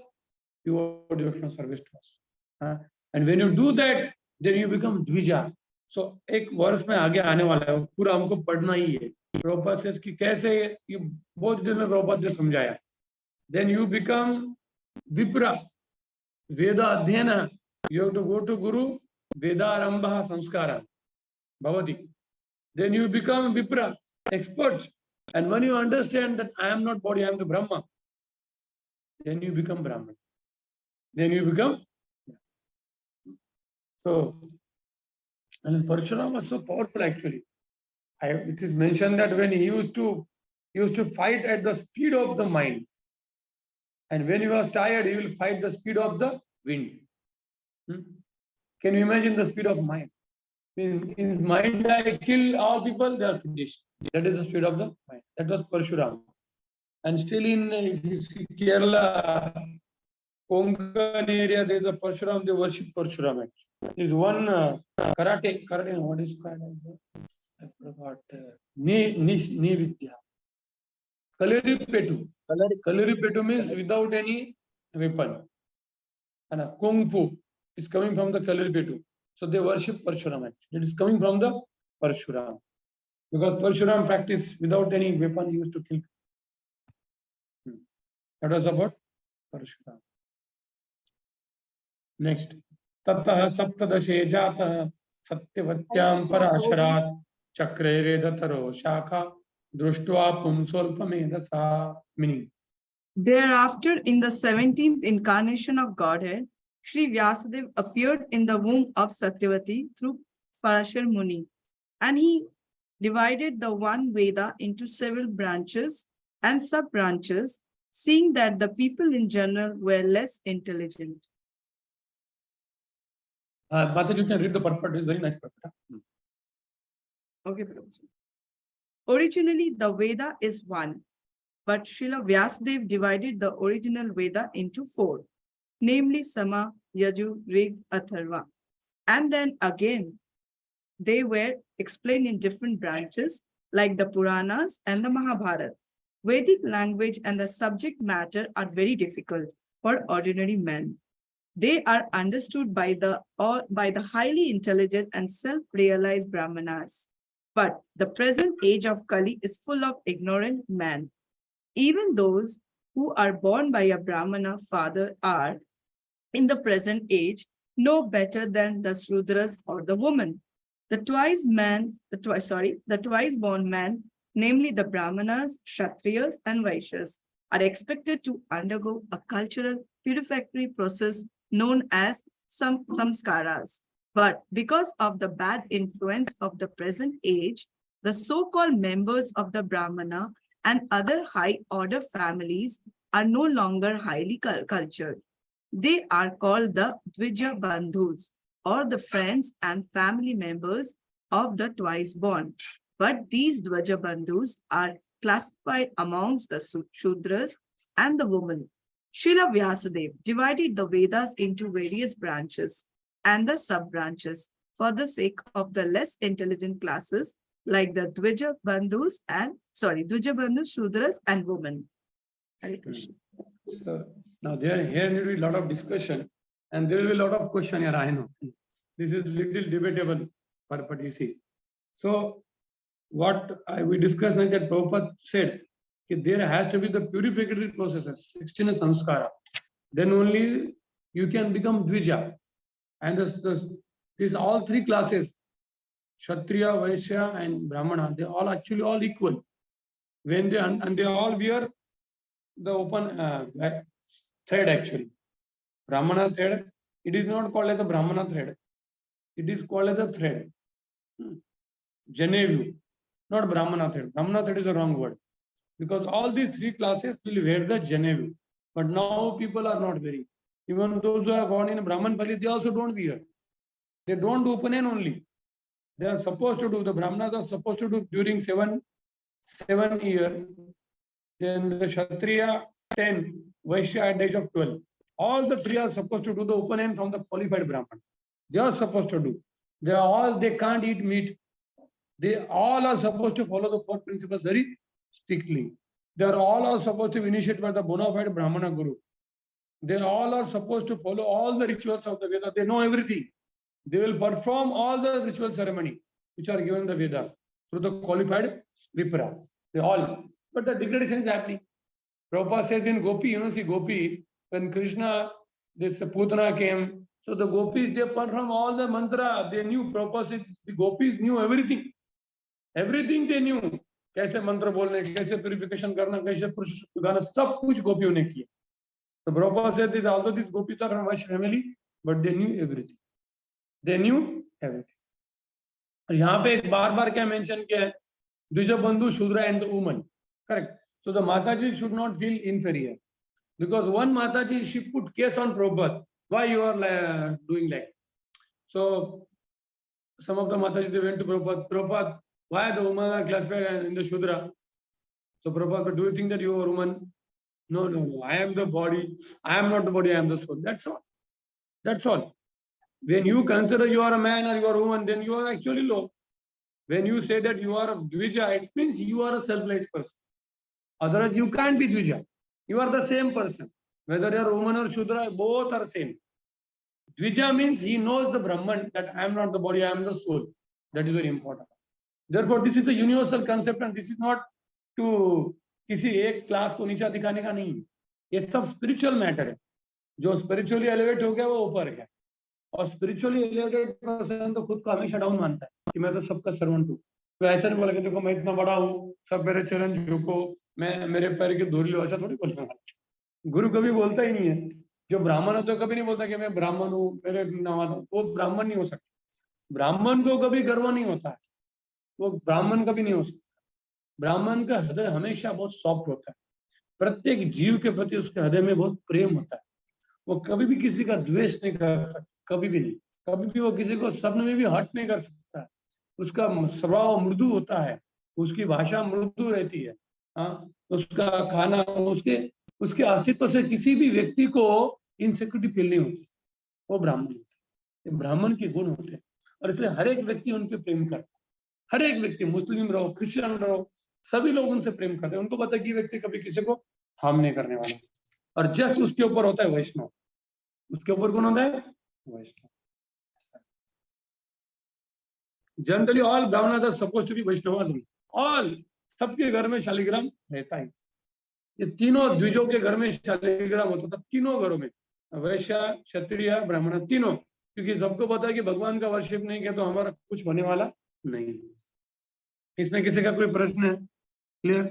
pure devotional service to us. And when you do that, then you become Dvija. So, एक वर्ष में आगे आने वाला है, पूरा हमको पढ़ना ही है. Prabhupada says कि कैसे ये बहुत दिन में Prabhupada ने समझाया. Then you become Vipra, Veda Adhyana. You have to go to Guru, Veda Arambha Sanskara, Bhavati. Then you become Vipra, expert. And when you understand that I am not body, I am the Brahma, then you become Brahman. So, and Parshuram was so powerful actually. It is mentioned that when he used to fight at the speed of the mind. And when he was tired, he will fight the speed of the wind. Can you imagine the speed of mind? In mind, I kill all people, they are finished. That is the speed of the mind. That was Parshuram. And still in Kerala, Konkan area, there is a Parshuram, they worship Parshuram. There is one karate, what is karate? I forgot. Vidya. Kalaripetu. Kalaripetu means without any weapon. And Kung Fu is coming from the Kalaripetu. So they worship Parshuram. It is coming from the Parshuram. Because Parshuram practice without any weapon, he used to kill. That was about Parshuram. Next. Tattah saptadashe jatah satyavatyam parasharat chakre vedataro shakha društva pumsolpamedasa. Meaning. Thereafter, in the 17th incarnation of Godhead, Sri Vyasadeva appeared in the womb of Satyavati through Parashar Muni, and he divided the one Veda into several branches and sub-branches, seeing that the people in general were less intelligent. Mataji, you can read the purport. It's very nice purport. Okay, Prabhu. Originally, the Veda is one, but Srila Vyasadeva divided the original Veda into 4, namely Sama, Yaju, Rig, Atharva. And then again, they were explained in different branches like the Puranas and the Mahabharata. Vedic language and the subject matter are very difficult for ordinary men. They are understood by the highly intelligent and self-realized Brahmanas. But the present age of Kali is full of ignorant men. Even those who are born by a Brahmana father are, in the present age, no better than the Sudras or the woman. The twice born man, namely the Brahmanas, Kshatriyas, and Vaishyas, are expected to undergo a cultural purificatory process known as samskaras. But because of the bad influence of the present age, the so-called members of the Brahmana and other high-order families are no longer highly cultured. They are called the Dvija Bandhus, or the friends and family members of the twice born. But these Dvaja Bandhus are classified amongst the Shudras and the women. Srila Vyasadeva divided the Vedas into various branches and the sub-branches for the sake of the less intelligent classes like the Dvija Bandhus and Dvija Bandhus, Shudras and women. Hare Krishna. So now here need to be a lot of discussion, and there will be a lot of question here. I know this is little debatable, but you see. So what we discussed like that Prabhupada said, there has to be the purificatory processes, 16 sanskara. Then only you can become Dvija. And these all three classes, Kshatriya, Vaishya, and Brahmana, they all actually all equal. When they and they all wear the open thread actually. Brahmana thread, it is not called as a Brahmana thread. It is called as a thread. Janevu, not Brahmana thread. Brahmana thread is a wrong word. Because all these three classes will wear the Janevu. But now people are not wearing. Even those who are born in a Brahman family, they also don't wear. They don't do open end only. They are supposed to do, the Brahmanas are supposed to do during 7 years. Then the Kshatriya 10, Vaishya at the age of 12. All the three are supposed to do the open end from the qualified Brahman. They are supposed to do. They can't eat meat. They all are supposed to follow the 4 principles very strictly. They are all supposed to be initiated by the bona fide Brahmana Guru. They all are supposed to follow all the rituals of the Veda. They know everything. They will perform all the ritual ceremony which are given in the Vedas through the qualified Vipra. They all. But the degradation is happening. Prabhupada says in Gopi, see Gopi, when Krishna, this Putana came, so the Gopis, they perform all the mantra. They knew. Prabhupada says the Gopis knew everything. Everything they knew. कैसे मंत्र बोलने, कैसे purification करना, कैसे पुरुष गाना, सब कुछ गोपियों ने किया. So Prabhupada said this, although these gopis are from Vaishya family, but they knew everything. They knew everything. और यहाँ पे एक बार क्या mention किया है, Dvija Bandhu, Shudra and the woman. Correct. So the Mataji should not feel inferior, because one Mataji, she put case on Prabhupada. Why you are doing like? So some of the Mataji, they went to Prabhupada. Prabhupada, why the women are classified in the Shudra? So Prabhupada, do you think that you are a woman? No. I am the body. I am not the body. I am the soul. That's all. That's all. When you consider you are a man or you are a woman, then you are actually low. When you say that you are a Dvija, it means you are a self-realized person. Otherwise, you can't be Dvija. You are the same person. Whether you are a woman or Shudra, both are same. Dvija means he knows the Brahman, that I am not the body, I am the soul. That is very important. Therefore, this is a universal concept, and this is not to किसी एक class को नीचा दिखाने का नहीं. ये सब spiritual matter है. जो स्पिरिचुअली एलिवेट हो गया वो ऊपर है, और स्पिरिचुअली एलिवेटेड पर्सन तो खुद को हमेशा डाउन मानता है कि मैं तो सबका सर्वेंट हूँ. तो ऐसा नहीं बोला कि देखो मैं इतना बड़ा हूँ, सब मेरे चरण झुको, मैं मेरे पैर की धूल लो, ऐसा थोड़ी बोलता. गुरु कभी बोलता ही नहीं है. जो ब्राह्मण है तो कभी नहीं बोलता कि मैं ब्राह्मण हूँ, मेरे नवाद, वो ब्राह्मण नहीं हो सकता. ब्राह्मण को कभी गर्व नहीं होता है, वो ब्राह्मण कभी नहीं हो सकता. ब्राह्मण का हृदय हमेशा बहुत सॉफ्ट होता है. प्रत्येक जीव के प्रति उसके हृदय में बहुत प्रेम होता है. वो कभी भी किसी का द्वेष नहीं कर सकता, कभी भी नहीं. कभी भी वो किसी को स्वप्न में भी हर्ट नहीं कर सकता. उसका स्वभाव मृदु होता है, उसकी भाषा मृदु रहती है. उसका खाना, उसके अस्तित्व से किसी भी व्यक्ति को इनसिक्योरिटी फील नहीं होती. वो ब्राह्मण होते हैं. ब्राह्मण के गुण होते हैं, और इसलिए हर एक व्यक्ति उन पर प्रेम करता है. हर एक व्यक्ति, मुस्लिम रहो, क्रिश्चियन रहो, सभी लोग उनसे प्रेम करते हैं. उनको पता है कि व्यक्ति कभी किसी को हार्म नहीं करने वाला. और जस्ट उसके ऊपर होता है वैष्णव. उसके ऊपर कौन होता है? Vaishnav. Generally all Brahmin are supposed to be Vaishnav. All, सबके घर में शालिग्राम रहता है. ये तीनों द्विजों के घर में शालिग्राम होता था. तीनों घरों में, वैश्य, क्षत्रिय, ब्राह्मण, तीनों. क्योंकि सबको पता है कि भगवान का वर्शिप नहीं किया तो हमारा कुछ होने वाला नहीं. इसमें किसी का कोई प्रश्न है? क्लियर?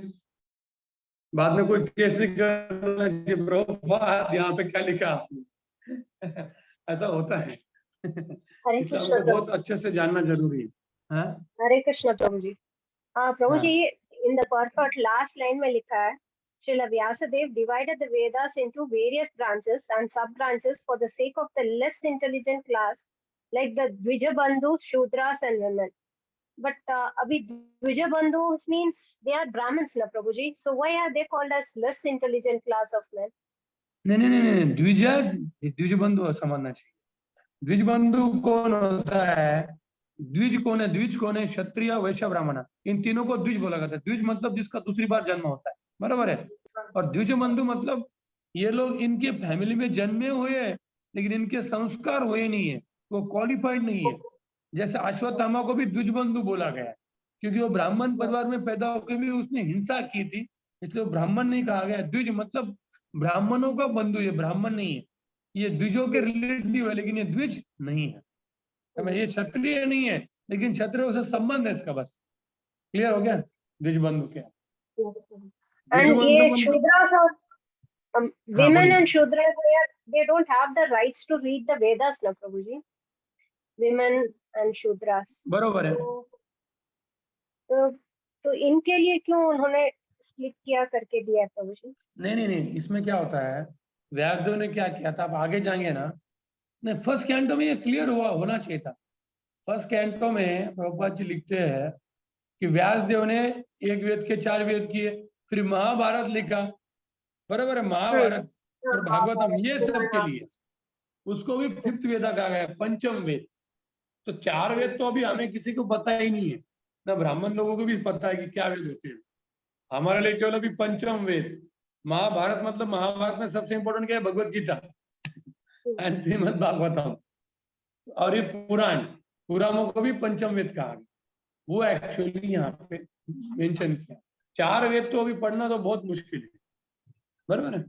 बाद में कोई केस नहीं करना चाहिए, प्रभुपाद यहाँ पे क्या लिखा आपने. ऐसा होता है. इसलिए हमको बहुत अच्छे से जानना जरूरी है. Hare Krishna Prabhu ji. Prabhu ji, in the purport last line में लिखा है, Srila Vyasadev divided the Vedas into various branches and sub-branches for the sake of the less intelligent class, like the Dvija Bandhus, Shudras and women. But abhi Dvija Bandhus means they are Brahmins, na Prabhuji. So why are they called as less intelligent class of men? नहीं. द्विजा बंधु समझना चाहिए. द्विज बंधु कौन होता है? द्विज कौन है? द्विज कौन है? क्षत्रिय, वैश्य, ब्राह्मण, इन तीनों को द्विज बोला जाता है। द्विज मतलब जिसका दूसरी बार जन्म होता है, बराबर है। और द्विज बंधु मतलब ये लोग इनके फैमिली में जन्मे हुए हैं लेकिन इनके संस्कार हुए नहीं है, वो क्वालिफाइड नहीं है। जैसे अश्वत्थामा को भी द्विज बंधु बोला गया है क्योंकि वो ब्राह्मण परिवार में पैदा होकर भी उसने हिंसा की थी, इसलिए वो ब्राह्मण नहीं कहा गया। द्विज मतलब ब्राह्मणों का बंधु, ये ब्राह्मण नहीं है, ये द्विजों के रिलेटिव है लेकिन ये द्विज नहीं है। ये क्षत्रिय नहीं है लेकिन क्षत्रिय से संबंध है इसका, बस। क्लियर हो गया? द्विज बंधु क्या? And ये शूद्रास और women and shudras, they don't have the rights to read the Vedas, na Prabhuji? Women and shudras. बरोबर है। तो इनके लिए क्यों उन्होंने स्प्लिट किया करके दिया है प्रभुजी? नहीं, इसमें क्या होता है, व्यासदेव ने क्या किया था, आप आगे जाएंगे ना। नहीं, फर्स्ट कैंटो में ये क्लियर होना चाहिए था। फर्स्ट कैंटो में प्रभुपाद जी लिखते हैं कि व्यासदेव ने एक वेद के 4 वेद किए, फिर महाभारत लिखा, बराबर है। महाभारत और भागवतम ये सब के लिए उसको भी 5th वेदा कहा गया, पंचम वेद। तो 4 वेद तो अभी हमें किसी को पता ही नहीं है, ना ब्राह्मण लोगों को भी पता है कि क्या वेद होते हैं। हमारे लिए केवल अभी पंचम वेद। महाभारत मतलब महाभारत में सबसे इंपॉर्टेंट क्या है? भगवत गीता एंड श्रीमद् भागवतम। और ये पुराणों को भी पंचम वेद कहा गया, वो एक्चुअली यहाँ पे मेंशन किया। 4 वेद तो अभी पढ़ना तो बहुत मुश्किल है, बराबर है।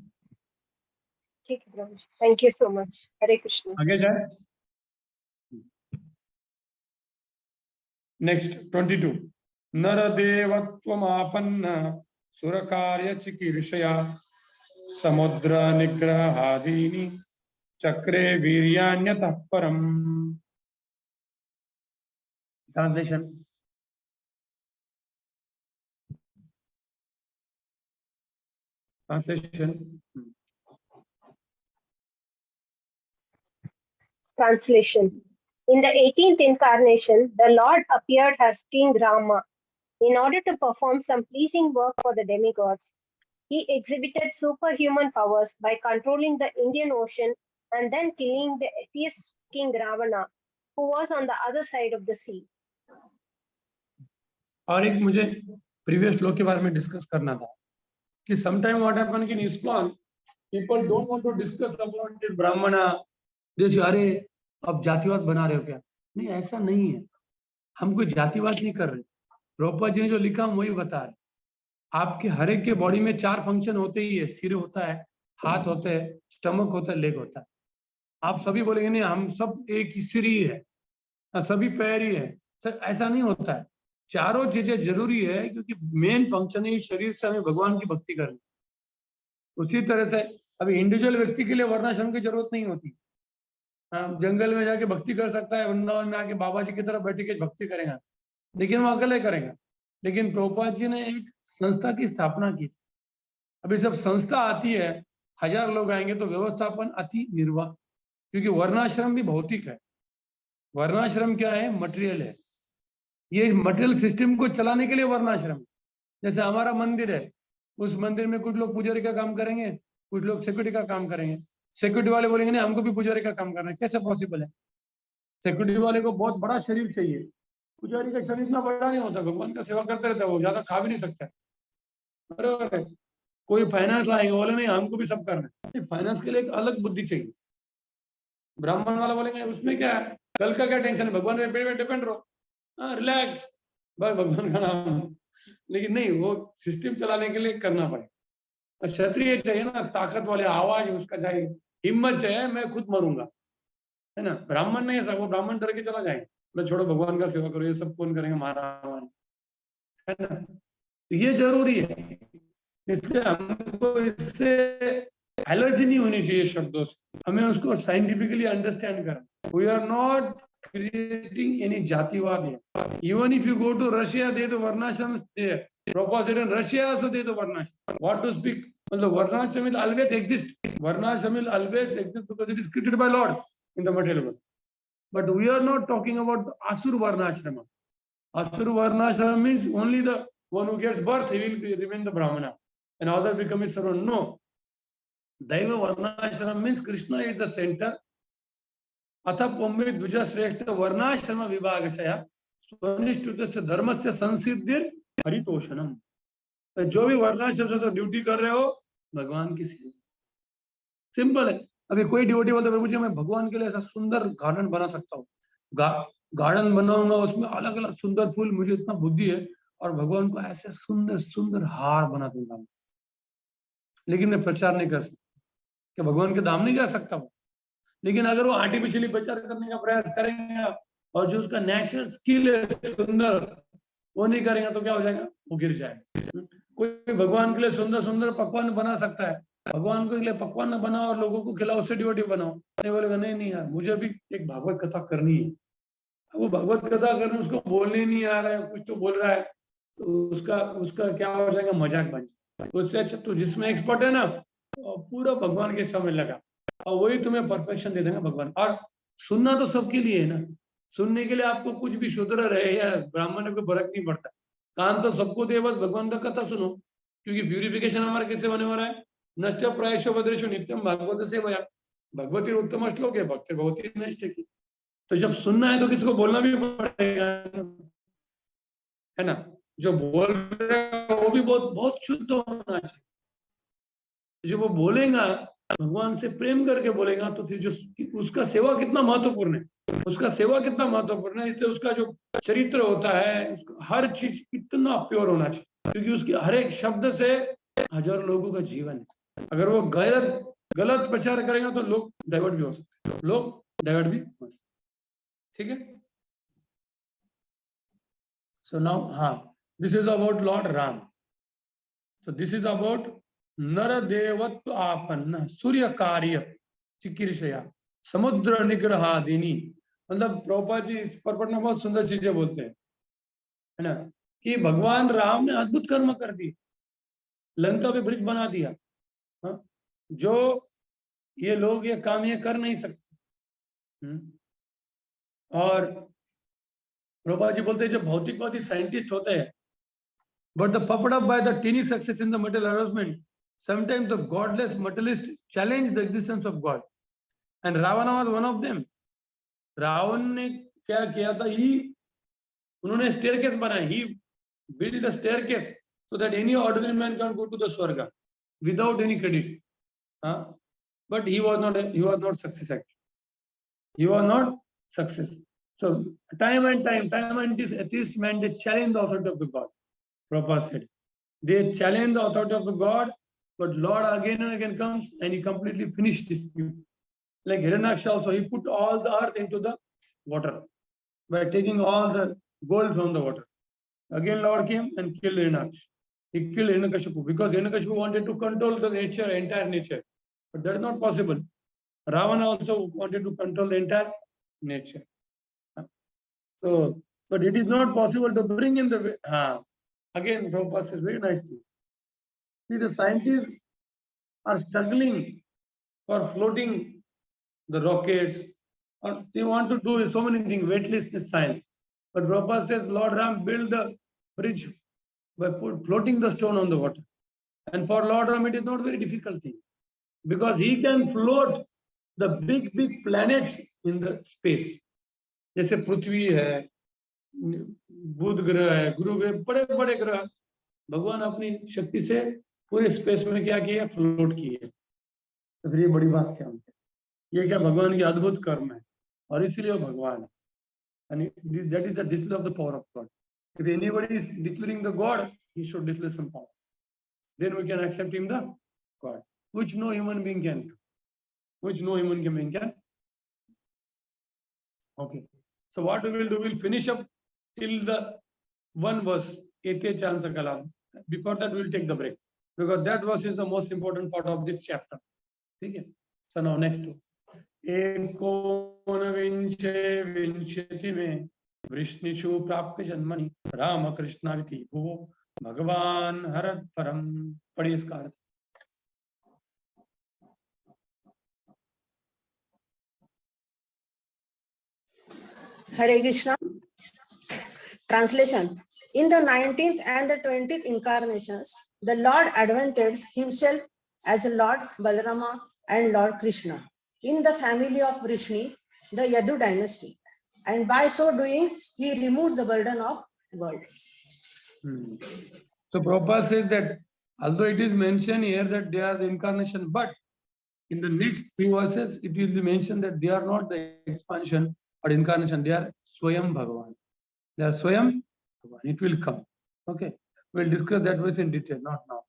ठीक है प्रभु, थैंक यू सो मच। हरे कृष्ण। आगे जाए। नेक्स्ट 22। नरदेवत्वमापन्न सुरकार्य चिकीर्षया समुद्र निग्रहादीनि चक्रे वीर्याण्यतः परम्। Translation. Translation. In the 18th incarnation, the Lord appeared as King Rama. In order to perform some pleasing work for the demigods, he exhibited superhuman powers by controlling the Indian Ocean and then killing the atheist King Ravana, who was on the other side of the sea. और एक मुझे previous श्लोक के बारे में discuss करना था कि समटाइम व्हाट हैपन कि in ISKCON people don't want to discuss about this Brahmana, this, अरे अब जातिवाद बना रहे हो क्या? नहीं, ऐसा नहीं है, हम कोई जातिवाद नहीं कर रहे। प्रभुपाद जी ने जो लिखा हम वही बता रहे। आपके हर एक के बॉडी में 4 फंक्शन होते ही है, सिर होता है, हाथ होते हैं, स्टमक होता है, लेग होता है। आप सभी बोलेंगे नहीं हम सब एक ही सिर ही है, सभी पैर ही है, सर ऐसा नहीं होता है। चारों चीजें जरूरी है क्योंकि मेन फंक्शन है शरीर से हमें भगवान की भक्ति करनी। उसी तरह से अभी इंडिविजुअल व्यक्ति के लिए वर्णाश्रम की जरूरत नहीं होती। जंगल में जाके भक्ति कर सकता है, वृंदावन में आके बाबा जी की तरफ बैठ के भक्ति करेगा, लेकिन वो अकेले करेगा। लेकिन प्रभुपाद जी ने एक संस्था की स्थापना की थी। अभी जब संस्था आती है, 1000 लोग आएंगे तो व्यवस्थापन अति निर्वाह, क्योंकि वर्णाश्रम भी भौतिक है। वर्णाश्रम क्या है? मटेरियल है। ये मटेरियल सिस्टम को चलाने के लिए वर्णाश्रम। जैसे हमारा मंदिर है, उस मंदिर में कुछ लोग पुजारी का काम करेंगे, कुछ लोग सिक्योरिटी का काम करेंगे। सिक्योरिटी वाले बोलेंगे नहीं हमको भी पुजारी का काम करना है, कैसे पॉसिबल है? सिक्योरिटी वाले को बहुत बड़ा शरीर चाहिए, पुजारी का शरीर इतना बड़ा नहीं होता, भगवान का सेवा करते रहता है, वो ज्यादा खा भी नहीं सकता। बराबर है। कोई फाइनेंस लाएंगे, बोले नहीं हमको भी सब करना है, फाइनेंस के लिए एक अलग बुद्धि चाहिए। ब्राह्मण वाला बोलेंगे उसमें क्या है, कल का क्या टेंशन है, भगवान पे डिपेंड रहो, रिलैक्स, बस भगवान का नाम। लेकिन नहीं, वो सिस्टम चलाने के लिए करना पड़ेगा। क्षत्रिय चाहिए ना, ताकत वाले, आवाज उसका चाहिए, हिम्मत चाहिए, मैं खुद मरूंगा, है ना। ब्राह्मण नहीं ऐसा, वो ब्राह्मण डर के चला जाएगा, बोले छोड़ो भगवान का सेवा करो, ये सब कौन करेंगे, महाराज, है ना। तो ये जरूरी है, इसलिए हमको इससे एलर्जी नहीं होनी चाहिए शब्दों से, हमें उसको साइंटिफिकली अंडरस्टैंड करना। We are not creating any jativad here. Even if you go to Russia, there is a varnashram there. Prabhupada in Russia also there is a varnashram. What to speak? Well, the varnashram will always exist. Varnashram will always exist because it is created by Lord in the material world. But we are not talking about the Asur varnashrama. Asur varnashrama means only the one who gets birth, he will remain the Brahmana, and other become his servant. No. Daiva varnashram means Krishna is the center. अथ पुंभिः द्विज श्रेष्ठ वर्णाश्रम विभागशया स्वनिष्ठित धर्म से संसिद्धिर हरितोषणम। जो भी वर्णाश्रम से तो ड्यूटी कर रहे हो भगवान की सेवा। सिंपल है। अभी कोई डिवोटी बोलते प्रभु जी मैं भगवान के लिए ऐसा सुंदर गार्डन बना सकता हूँ, गार्डन बनाऊंगा उसमें अलग अलग सुंदर फूल, मुझे इतना बुद्धि है और भगवान को ऐसे सुंदर सुंदर हार बना दूंगा, लेकिन मैं प्रचार नहीं कर सकता कि भगवान के धाम नहीं जा सकता वो। लेकिन अगर वो आर्टिफिशियली प्रचार करने का प्रयास करेंगे और जो उसका नेचुरल स्किल है सुंदर वो नहीं करेंगे तो क्या हो जाएगा, वो गिर जाएगा। कोई भगवान के लिए सुंदर सुंदर पकवान बना सकता है, भगवान के लिए पकवान बनाओ और लोगों को खिलाओ, उससे डिवोटी बनाओ। नहीं बोलेगा नहीं नहीं यार मुझे भी एक भागवत कथा करनी है, वो भगवत कथा करने उसको बोलने नहीं आ रहा है, कुछ तो बोल रहा है तो उसका क्या हो जाएगा, मजाक बन जाएगा। उससे अच्छा तो जिसमें एक्सपर्ट है ना पूरा भगवान के समय लगा और वही तुम्हें परफेक्शन दे देगा भगवान। और सुनना तो सबके लिए है ना, सुनने के लिए आपको कुछ भी शूद्र रहे या ब्राह्मण को फर्क नहीं पड़ता, कान तो सबको दे, बस भगवान का कथा सुनो। क्योंकि प्यूरिफिकेशन हमारा कैसे होने वाला है, नष्ट प्रायशो भद्रेशो नित्यम भागवत सेवया, भगवती उत्तम श्लोक है, भक्ति भगवती नष्ट की। तो जब सुनना है तो किसको बोलना भी पड़ेगा, है ना। जो बोल रहे हैं वो भी बहुत बहुत शुद्ध होना चाहिए। जो वो बोलेगा भगवान से प्रेम करके बोलेगा तो फिर जो उसका सेवा कितना महत्वपूर्ण है, उसका सेवा कितना महत्वपूर्ण है। इसलिए उसका जो चरित्र होता है हर चीज इतना प्योर होना चाहिए, क्योंकि उसके हर एक शब्द से हजारों लोगों का जीवन है। अगर वो गलत प्रचार करेगा तो लोग डाइवर्ट भी हो सकते हैं, लोग डाइवर्ट भी हो सकते हैं। ठीक है। So now, this is about Lord Ram. So this is about Naradevatva Apanna Surya Karya Chikirishaya Samudra Nigrahadini। मतलब प्रभुपाद जी इस पर्पट में बहुत सुंदर चीजें बोलते हैं, है ना, कि भगवान राम ने अद्भुत कर्म कर दिए, लंका पे ब्रिज बना दिया। हाँ? जो ये लोग ये काम ये कर नहीं सकते। और प्रभुपाद जी बोलते हैं जब भौतिकवादी साइंटिस्ट होते हैं, but the puffed up by the teeny success in the material arrangement, sometimes the godless materialist challenge the existence of God, and Ravana was one of them. Ravan ने क्या किया था, उन्होंने staircase बनाया, he built the staircase so that any ordinary man can go to the swarga without any credit. But he was not success actually. He was not success. So time and this atheist man, they challenge the authority of the God. Prabhupada said, they challenge the authority of the God, but Lord again and again comes and he completely finished this people. Like Hiranyaksha also, he put all the earth into the water by taking all the gold from the water. Again Lord came and killed Hiranyaksha. He killed Hiranyakashipu because Hiranyakashipu wanted to control the nature, entire nature. But that is not possible. Ravana also wanted to control the entire nature. So, but it is not possible to bring in the again, Prabhupada says very nice thing. See, the scientists are struggling for floating the rockets, or they want to do so many things, weightlessness science. But Prabhupada says Lord Ram built the bridge by floating the stone on the water. And for Lord Ram, it is not very difficult thing, because he can float the big planets in the space. जैसे पृथ्वी है, बुध ग्रह है, गुरु ग्रह, बड़े बड़े ग्रह भगवान अपनी शक्ति से पूरे स्पेस में क्या किया, फ्लोट किए। तो फिर ये बड़ी बात क्या होती है, ये क्या भगवान की अद्भुत कर्म है और इसलिए वो भगवान है। And that is the display of the power of God. If anybody is declaring the God, he should display some power. Then we can accept him the God, which no human being can do. Which no human being can. Okay. So what we will do, we'll finish up till the one verse, Ete Chansa Kalam. Before that, we'll take the break, because that verse is the most important part of this chapter. Okay. So now next two. एकोनविंशे विंशति में वृष्णिषु प्राप्य जन्मनि राम कृष्णाविति भुवो भगवान हरत परम। पढ़िए इसका अर्थ। Hare Krishna. Translation. In the 19th and the 20th incarnations, the Lord advented himself as Lord Balarama and Lord Krishna in the family of Vrishni the Yadu dynasty. And by so doing, he removed the burden of world. So Prabhupada says that although it is mentioned here that they are the incarnation, but in the next few verses, it will be mentioned that they are not the expansion or incarnation, they are Swayam Bhagavan. They are Swayam Bhagavan. It will come. Okay. We'll discuss that verse in detail, not now.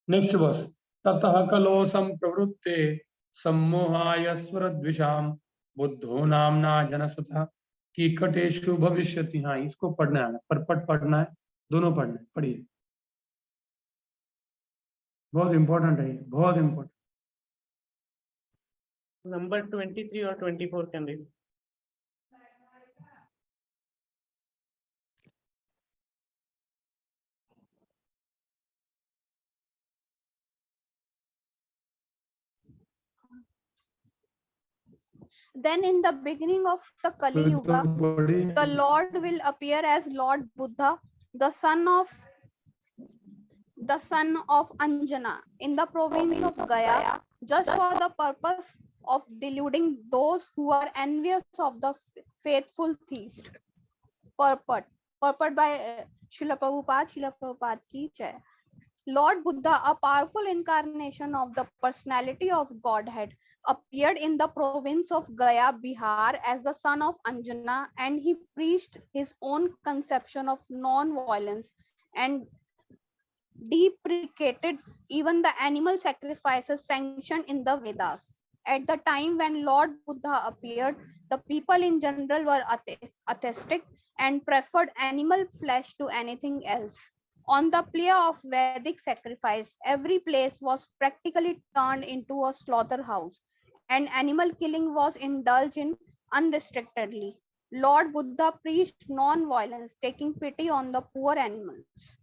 Next verse. Tataha kalosam pravrutte sammohaya swaradvisham buddho namna janasutha कीकटेशु भविष्यति. हाँ, इसको पढ़ना है, purport पढ़ना है, दोनों पढ़ना है. पढ़िए, बहुत इंपॉर्टेंट है, बहुत important. Number 23 or 24 can read. Then in the beginning of the Kali Yuga, the Lord will appear as Lord Buddha, the son of Anjana, in the province of Gaya, just for the purpose of deluding those who are envious of the faithful theist. Purport by Srila Prabhupada ki jai. Lord Buddha, a powerful incarnation of the personality of Godhead, appeared in the province of Gaya, Bihar, as the son of Anjana, and he preached his own conception of non-violence and deprecated even the animal sacrifices sanctioned in the Vedas. At the time when Lord Buddha appeared, the people in general were atheistic and preferred animal flesh to anything else. On the plea of Vedic sacrifice, every place was practically turned into a slaughterhouse, and animal killing was indulged in unrestrictedly. Lord Buddha preached non-violence, taking pity on the poor animals.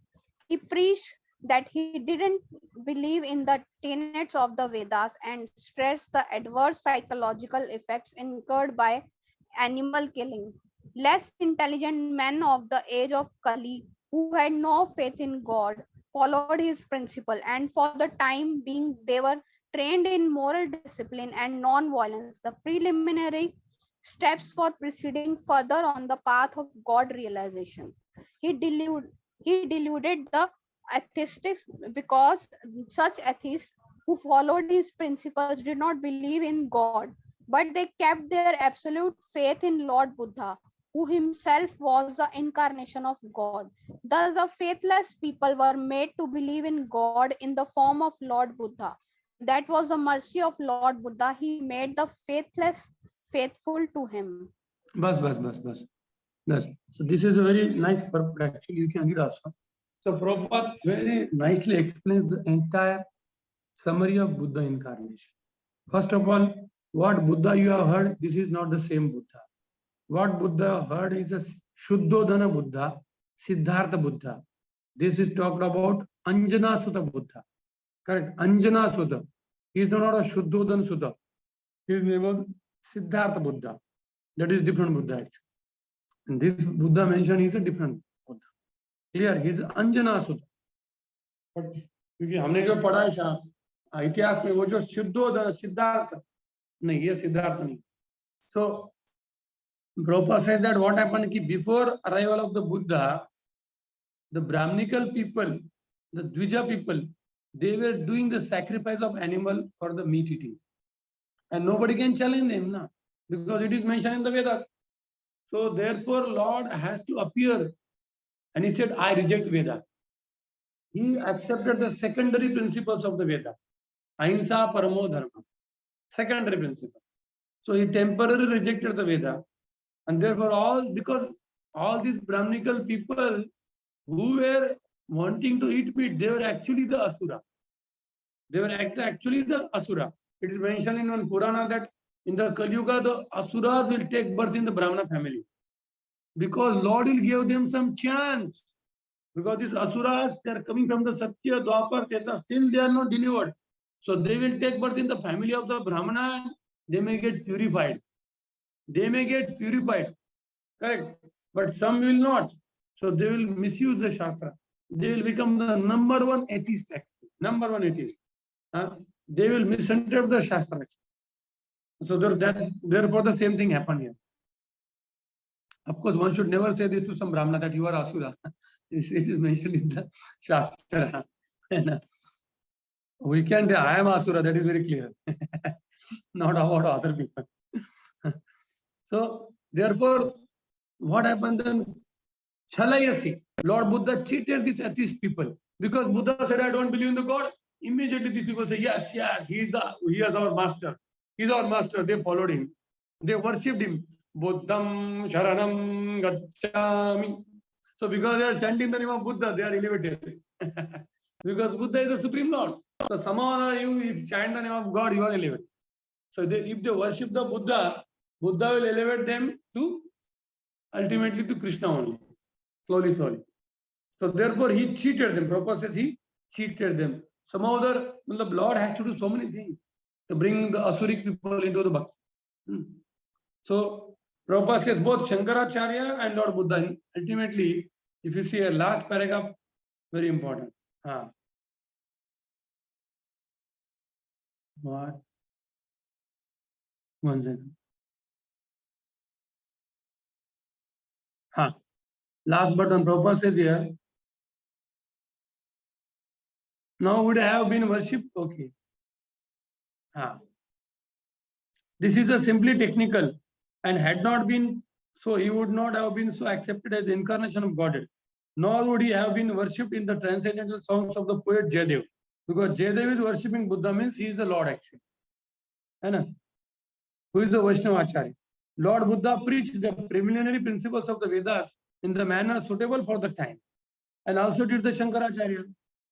He preached that he didn't believe in the tenets of the Vedas and stressed the adverse psychological effects incurred by animal killing. Less intelligent men of the age of Kali, who had no faith in God, followed his principle, and for the time being they were trained in moral discipline and non-violence, the preliminary steps for proceeding further on the path of God realization. He deluded the atheists because such atheists who followed his principles did not believe in God, but they kept their absolute faith in Lord Buddha, who himself was the incarnation of God. Thus, the faithless people were made to believe in God in the form of Lord Buddha. That was the mercy of Lord Buddha. He made the faithless faithful to him. Bas. So this is a very nice purport. Actually, you can read also. So Prabhupada very nicely explains the entire summary of Buddha incarnation. First of all, what Buddha you have heard, this is not the same Buddha. What Buddha heard is a Shuddhodhana Buddha, Siddhartha Buddha. This is talked about Anjana Sutta Buddha. Correct? Anjana Sutta. He is not a Shuddhodhana Sutta. His name was Siddhartha Buddha. That is different Buddha actually. And this Buddha mentioned is a different Buddha. Clear? He is Anjana Sutta. But क्योंकि हमने जो पढ़ा है इतिहास में वो जो शुद्धोधन सिद्धार्थ नहीं, ये सिद्धार्थ नहीं. So Prabhupada says that what happened ki before arrival of the Buddha, the Brahminical people, the Dvija people, they were doing the sacrifice of animal for the meat eating. And nobody can challenge them, na? Because it is mentioned in the Vedas. So therefore Lord has to appear. And he said, I reject Veda. He accepted the secondary principles of the Veda. Ahimsa paramo dharma. Secondary principle. So he temporarily rejected the Veda. And therefore because all these Brahminical people who were wanting to eat meat, they were actually the Asura. They were actually the Asura. It is mentioned in one Purana that in the Kali Yuga, the Asuras will take birth in the Brahmana family. Because Lord will give them some chance. Because these Asuras, they are coming from the Satya, Dwapar, Treta, still they are not delivered. So they will take birth in the family of the Brahmana and they may get purified. They may get purified. Correct. But some will not. So they will misuse the Shastra. They will become the number one atheist. Actually. Number one atheist. They will misinterpret the Shastra. So therefore the same thing happened here. Of course, one should never say this to some Brahmana that you are Asura. It is mentioned in the Shastra. We can say I am Asura, that is very clear. Not about other people. So therefore, what happened then? Chalayasi. Lord Buddha cheated these atheist people. Because Buddha said, I don't believe in the God. Immediately these people say, yes, he is our master. He is our master. They followed him. They worshipped him. Buddham Sharanam Gacchami. So because they are chanting the name of Buddha, they are elevated. Because Buddha is the Supreme Lord. So somehow you, if chant the name of God, you are elevated. So if they worship the Buddha, Buddha will elevate them to ultimately to Krishna only. Slowly. So therefore he cheated them. Prabhupada says he cheated them. Somehow the Lord has to do so many things to bring the Asuric people into the Bhakti. So Prabhupada says both Shankaracharya and Lord Buddha. Ultimately, if you see a last paragraph, very important. What? One second. Last button, Prabhupada says here. Now would have been worshipped. Okay. This is a simply technical, and had not been so, he would not have been so accepted as the incarnation of Godhead. Nor would he have been worshipped in the transcendental songs of the poet Jayadev. Because Jayadev is worshipping Buddha, means he is the Lord actually. Who is the Vaishnava Acharya? Lord Buddha preached the preliminary principles of the Vedas in the manner suitable for the time. And also did the Shankaracharya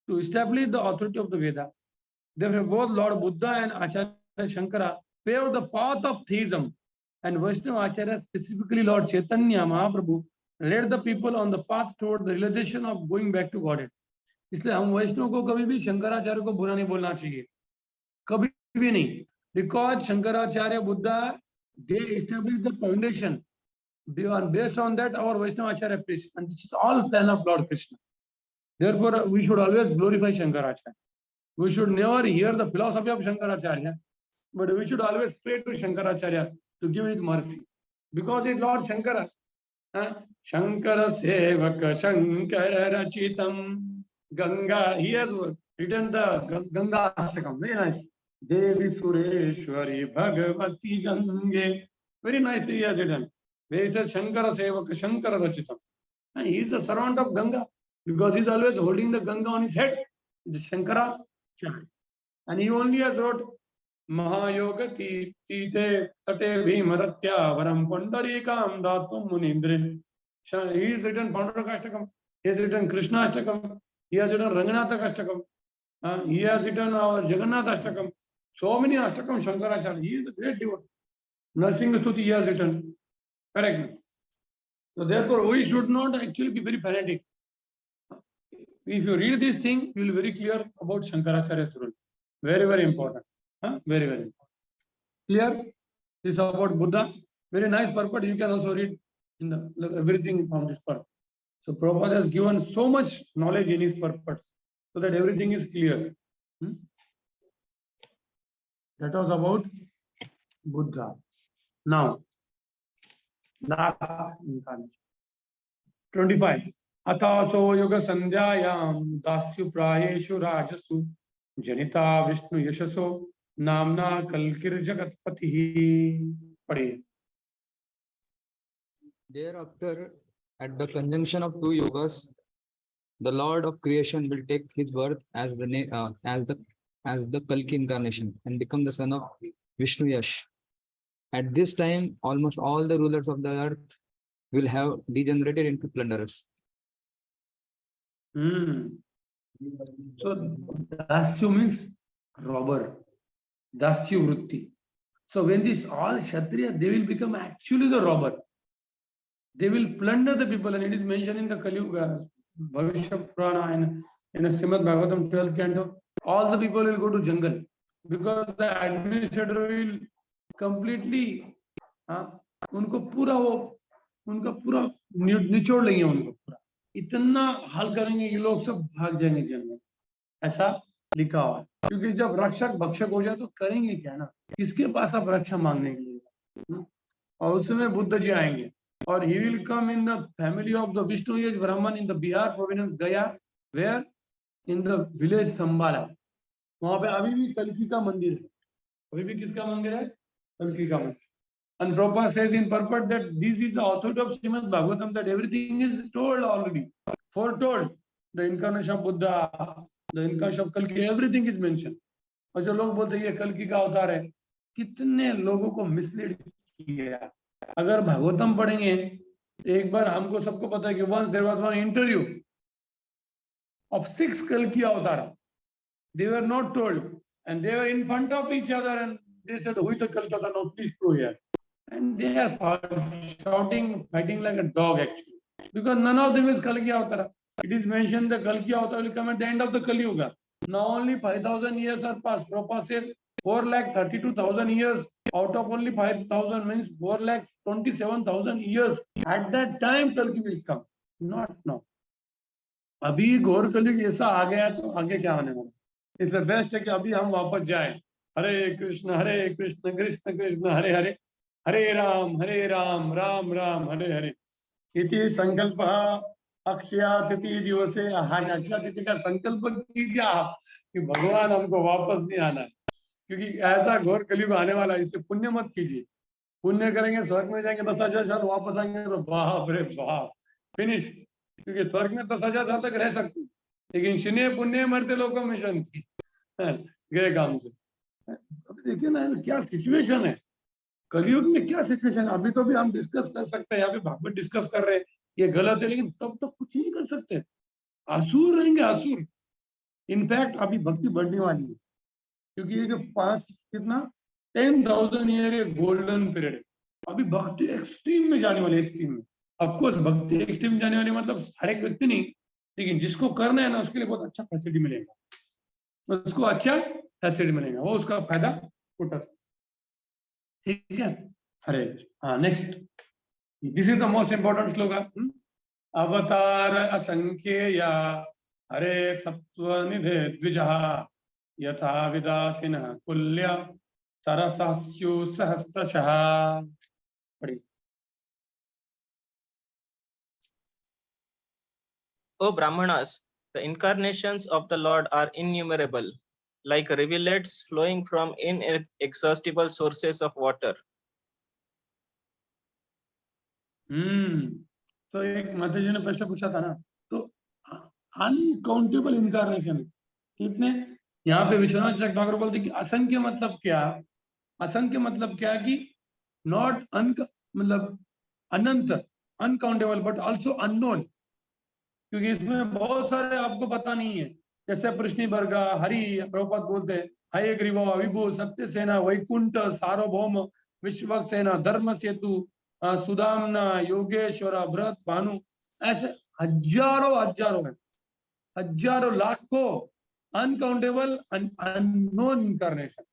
to establish the authority of the Veda. Therefore, both Lord Buddha and Acharya Shankara paved the path of theism, and Vaishnava Acharya, specifically Lord Chaitanya Mahaprabhu, led the people on the path toward the realization of going back to Godhead. इसलिए हम वैष्णव को कभी भी शंकराचार्य को बुरा नहीं बोलना चाहिए, कभी भी नहीं. Because Shankaracharya Buddha, they established the foundation. Based on that, our Vaishnava Acharya preached, and this is all plan of Lord Krishna. Therefore, we should always glorify Shankaracharya. We should never hear the philosophy of Shankaracharya, but we should always pray to Shankaracharya to give his mercy. Because it's Lord Shankara. Shankara Sevaka Shankara Rachitam Ganga. He has written the Ganga Ashtakam. Very nice. Devi Sureshwari Bhagavati Gange. Very nicely he has written. Where he says Shankara Sevaka Shankara Rachitam. And he is the servant of Ganga because he is always holding the Ganga on his head. It's Shankara. And he only has wrote Mahayogati Tite Tate Bhimaratya Varam Pundarikam Datum Munindrin. He has written Panduraka. He has written Krishna Ashtakam. He has written Ranganatha Ashtakam. He has written our Jagannath Ashtakam. So many Ashtakam Shankaracharya. He is a great devotee. Narsinga Stuti he has written. Correct. So therefore, we should not actually be very fanatic. If you read this thing, you will be very clear about Shankaracharya's role. Very, very important. Very, very important. Clear? This is about Buddha. Very nice purport. You can also read in the everything from this purport. So Prabhupada has given so much knowledge in his purports so that everything is clear. That was about Buddha. Now, last incarnation. 25. Ataso yoga sandhyayam dasyu prayeshu rajasu janita vishnu yashaso namna kalkir jagatpatihi. Padhe. Thereafter, at the conjunction of two yogas, the Lord of creation will take his birth as the Kalki incarnation and become the son of Vishnu Yash. At this time, almost all the rulers of the earth will have degenerated into plunderers. So Dasyu means robber. Dasyu Vritti. So when this all Kshatriya, they will become actually the robber. They will plunder the people, and it is mentioned in the Kali Yuga, Bhavishya Purana and in a Srimad Bhagavatam 12th canto. All the people will go to jungle because the administrator will completely उनका पूरा निचोड़ लेंगे, उनको पूरा इतना हाल करेंगे कि लोग सब भाग जाएंगे जंगल. ऐसा लिखा हुआ है, क्योंकि जब रक्षक भक्षक हो जाए तो करेंगे क्या ना, किसके पास आप रक्षा मांगने के लिए। और उसमें बुद्ध जी आएंगे और he will come in the family of the Vishnu as Brahmin in the Bihar province Gaya, where in the village Sambala. वहां पे अभी भी कल्कि का मंदिर है, अभी भी किसका मंदिर है, कल्कि का मंदिर। And Prabhupada says in purport that this is the authority of Srimad Bhagavatam, that everything is told already, foretold. The incarnation of Buddha, the incarnation of Kalki, everything is mentioned. और जो लोग बोलते हैं ये कल्कि का अवतार है, कितने लोगों को मिसलीड किया। अगर भागवतम पढ़ेंगे, एक बार हमको सबको पता है कि once there was one interview of 6 Kalki avatara. They were not told, and they were in front of each other, and they said, "Who is the Kalki avatar? Now please prove here." And they are shouting, fighting like a dog actually, because none of them is Kalki Avatara. It is mentioned the Kalki Avatara will come at the end of the Kali Yuga. Now only 5,000 years are passed. Prabhupada says 4,32,000 years out of only 5,000 means 4,27,000 years. At that time Kalki will come, not now. अभी घोर कलयुग ऐसा आ गया तो आगे क्या होने वाला, इसलिए बेस्ट है कि अभी हम वापस जाएं। हरे कृष्ण कृष्ण कृष्ण हरे हरे, हरे राम राम राम हरे हरे। इति संकल्प अक्षया तिथि दिवसे, आज अक्षया तिथि का संकल्प कीजिए आप कि भगवान हमको वापस नहीं आना है, क्योंकि ऐसा घोर कलयुग आने वाला है। इससे पुण्य मत कीजिए, पुण्य करेंगे स्वर्ग में जाएंगे 10,000 साल, वापस आएंगे तो बाप रे बाप फिनिश, क्योंकि स्वर्ग में 10,000 साल तक रह सकते, लेकिन शून्य पुण्य मरते लोगों में शांति गए काम से। अब देखिए ना क्या सिचुएशन है कलयुग में, क्या सिचुएशन है। अभी तो भी हम डिस्कस कर सकते हैं, यहाँ पे भागवत डिस्कस कर रहे हैं, ये गलत है, लेकिन तब तो कुछ नहीं कर सकते, असुर रहेंगे असुर। इनफैक्ट अभी भक्ति बढ़ने वाली है, क्योंकि ये जो 10,000 ईयर गोल्डन पीरियड है। अभी भक्ति एक्सट्रीम में जाने वाली, एक्सट्रीम में। ऑफकोर्स भक्ति एक्सट्रीम जाने वाली मतलब हर एक व्यक्ति नहीं, लेकिन जिसको करना है ना उसके लिए बहुत अच्छा फैसिलिटी मिलेगा, उसको अच्छा फैसिलिटी मिलेगा, वो उसका फायदा उठा सकता। ठीक है, हरे। हाँ, next, this is the most important slogan. अवतार असंख्येया हरे सत्वनिधे द्विजः, यथा विदासिनः कुल्य सरसस्यु सहस्रशः। पढ़िए। O Brahmanas, the incarnations of the Lord are innumerable, like rivulets flowing from inexhaustible sources of water. तो एक माता जी ने प्रश्न पूछा था ना, तो अनकाउंटेबल इनकारनेशन कितने, यहाँ पे विश्वनाथ ठाकुर बोलते कि असंख्य मतलब क्या, असंख्य मतलब क्या कि नॉट मतलब अनंत, अनकाउंटेबल बट आल्सो अननोन, क्योंकि इसमें बहुत सारे आपको पता नहीं है। जैसे प्रश्नि वर्गा, हरि, प्रभुपाद बोलते हैं हयग्रीव, विभु, सत्य सेना, वैकुंठ, सार्वभौम, विश्वक सेना, धर्म सेतु, सुदामना, योगेश्वर, भरत, भानु, ऐसे हजारों हजारों है, हजारों लाखों अनकाउंटेबल अननोन इनकारनेशन,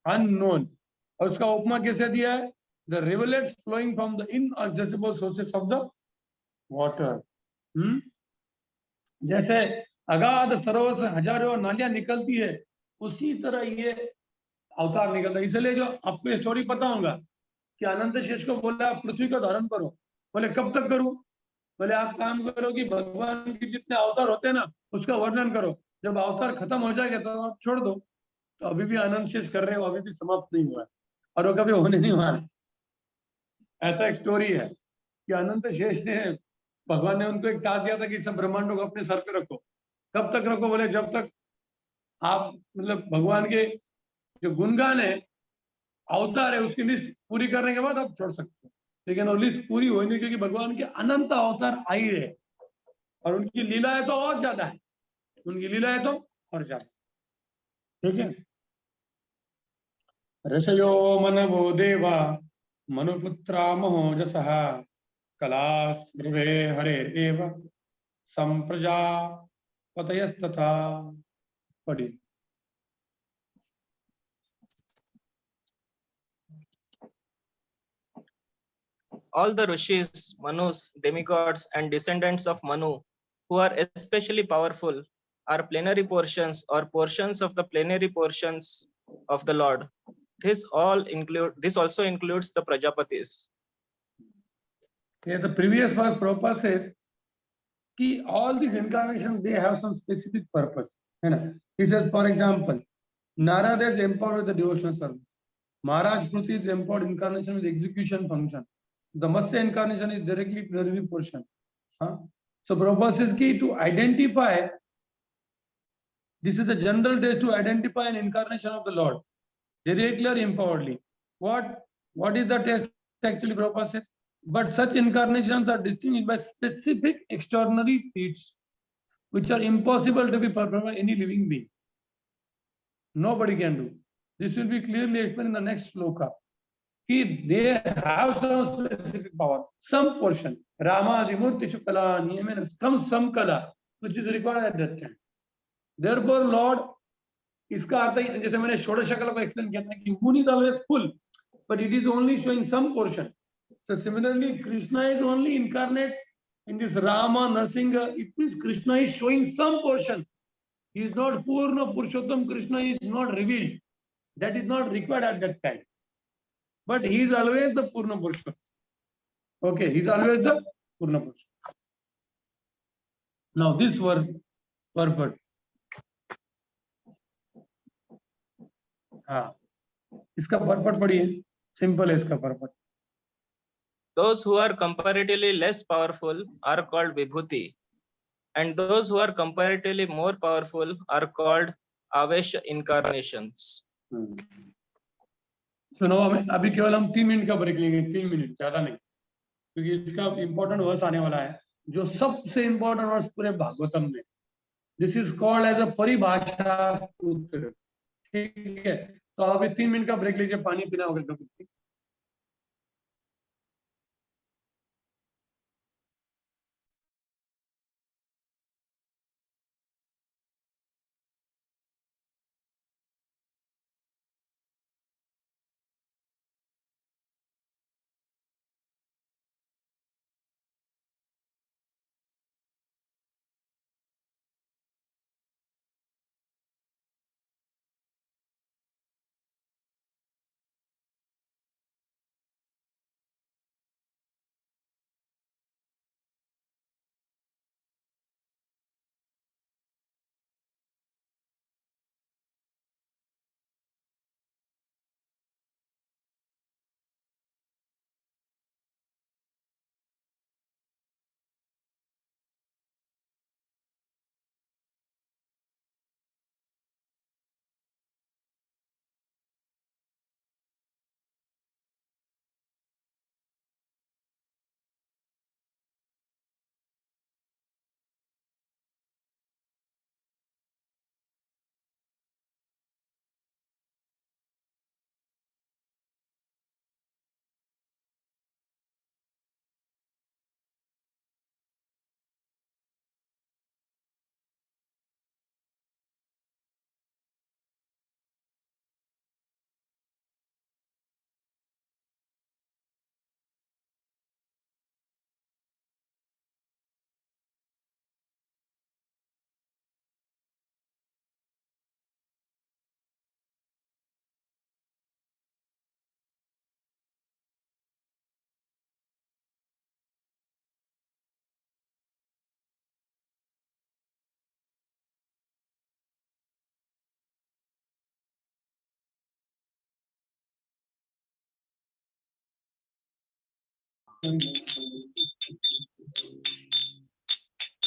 अननोन। और उसका उपमा कैसे दिया है, the rivulets flowing from the inaccessible sources of the water. जैसे अगाध सरोवर से हजारों नालियां निकलती है, उसी तरह ये अवतार निकलता है। इसलिए जो आपको स्टोरी पता होगा कि अनंत शेष को बोला पृथ्वी का धारण करो, बोले कब तक करूं, बोले आप काम करो कि भगवान के जितने अवतार होते हैं ना उसका वर्णन करो, जब अवतार खत्म हो जाएगा तो आप छोड़ दो। तो अभी भी अनंत शेष कर रहे हो, अभी भी समाप्त नहीं हुआ है और वो कभी होने नहीं हुआ है। ऐसा एक स्टोरी है कि अनंत शेष ने, भगवान ने उनको एक टास्क दिया था कि सब ब्रह्मांडों को अपने सर पे रखो। कब तक रखो, बोले जब तक आप मतलब भगवान के जो गुणगान है, अवतार है, उसकी लिस्ट पूरी करने के बाद आप छोड़ सकते हो। लेकिन वो लिस्ट पूरी हो नहीं, क्योंकि भगवान के अनंत अवतार आ ही रहे और उनकी लीला है तो और ज्यादा है, उनकी लीला है तो और ज्यादा। ठीक है, ऋषयो मनवो देवा मनुपुत्रा महोजसः, कला सर्वे हरे एव संप्रजापतयस्तथा। पढ़िए। All the rishis, manus, demigods, and descendants of Manu, who are especially powerful, are plenary portions or portions of the plenary portions of the Lord. This also includes the Prajapatis. Yeah, the previous verse Prabhupada says कि all these incarnations they have some specific purpose. He says, for example, Narada is empowered with the devotional service. Maharaj Pruthi is empowered incarnation with execution function. The Matsya incarnation is directly plenary portion. So Prabhupada says कि to identify, this is a general test to identify an incarnation of the Lord, directly or empoweredly. What is the test actually, Prabhupada says? But such incarnations are distinguished by specific extraordinary feats, which are impossible to be performed by any living being. Nobody can do. This will be clearly explained in the next sloka. They have some specific power, some portion. Rama, Rimurti Shukala, Niyaman, some kala, which is required at that time. Therefore, Lord, इसका अर्थ है जैसे मैंने षोडश कला को explain किया था कि moon is always full, but it is only showing some portion. So similarly, Krishna is only incarnates in this Rama, Narsinga. It means Krishna is showing some portion. He is not Purna Purushottam. Krishna is not revealed. That is not required at that time. But he is always the Purna Purushottam. Okay, he is always the Purna Purushottam. Now this verse, purport. हाँ, इसका purport पढ़िए. Simple है इसका purport. Those who are comparatively less powerful are called Vibhuti, and those who are comparatively more powerful are called Avesha incarnations. So now अभी केवल हम 3 minute का break लेंगे, 3 मिनट, ज्यादा नहीं, क्योंकि इसका इंपॉर्टेंट वर्स आने वाला है, जो सबसे इंपॉर्टेंट वर्स पूरे भागवतम में. This is called as a paribhasha sutra. ठीक है, तो अभी 3 मिनट का ब्रेक लीजिए, पानी पीना होगा तो.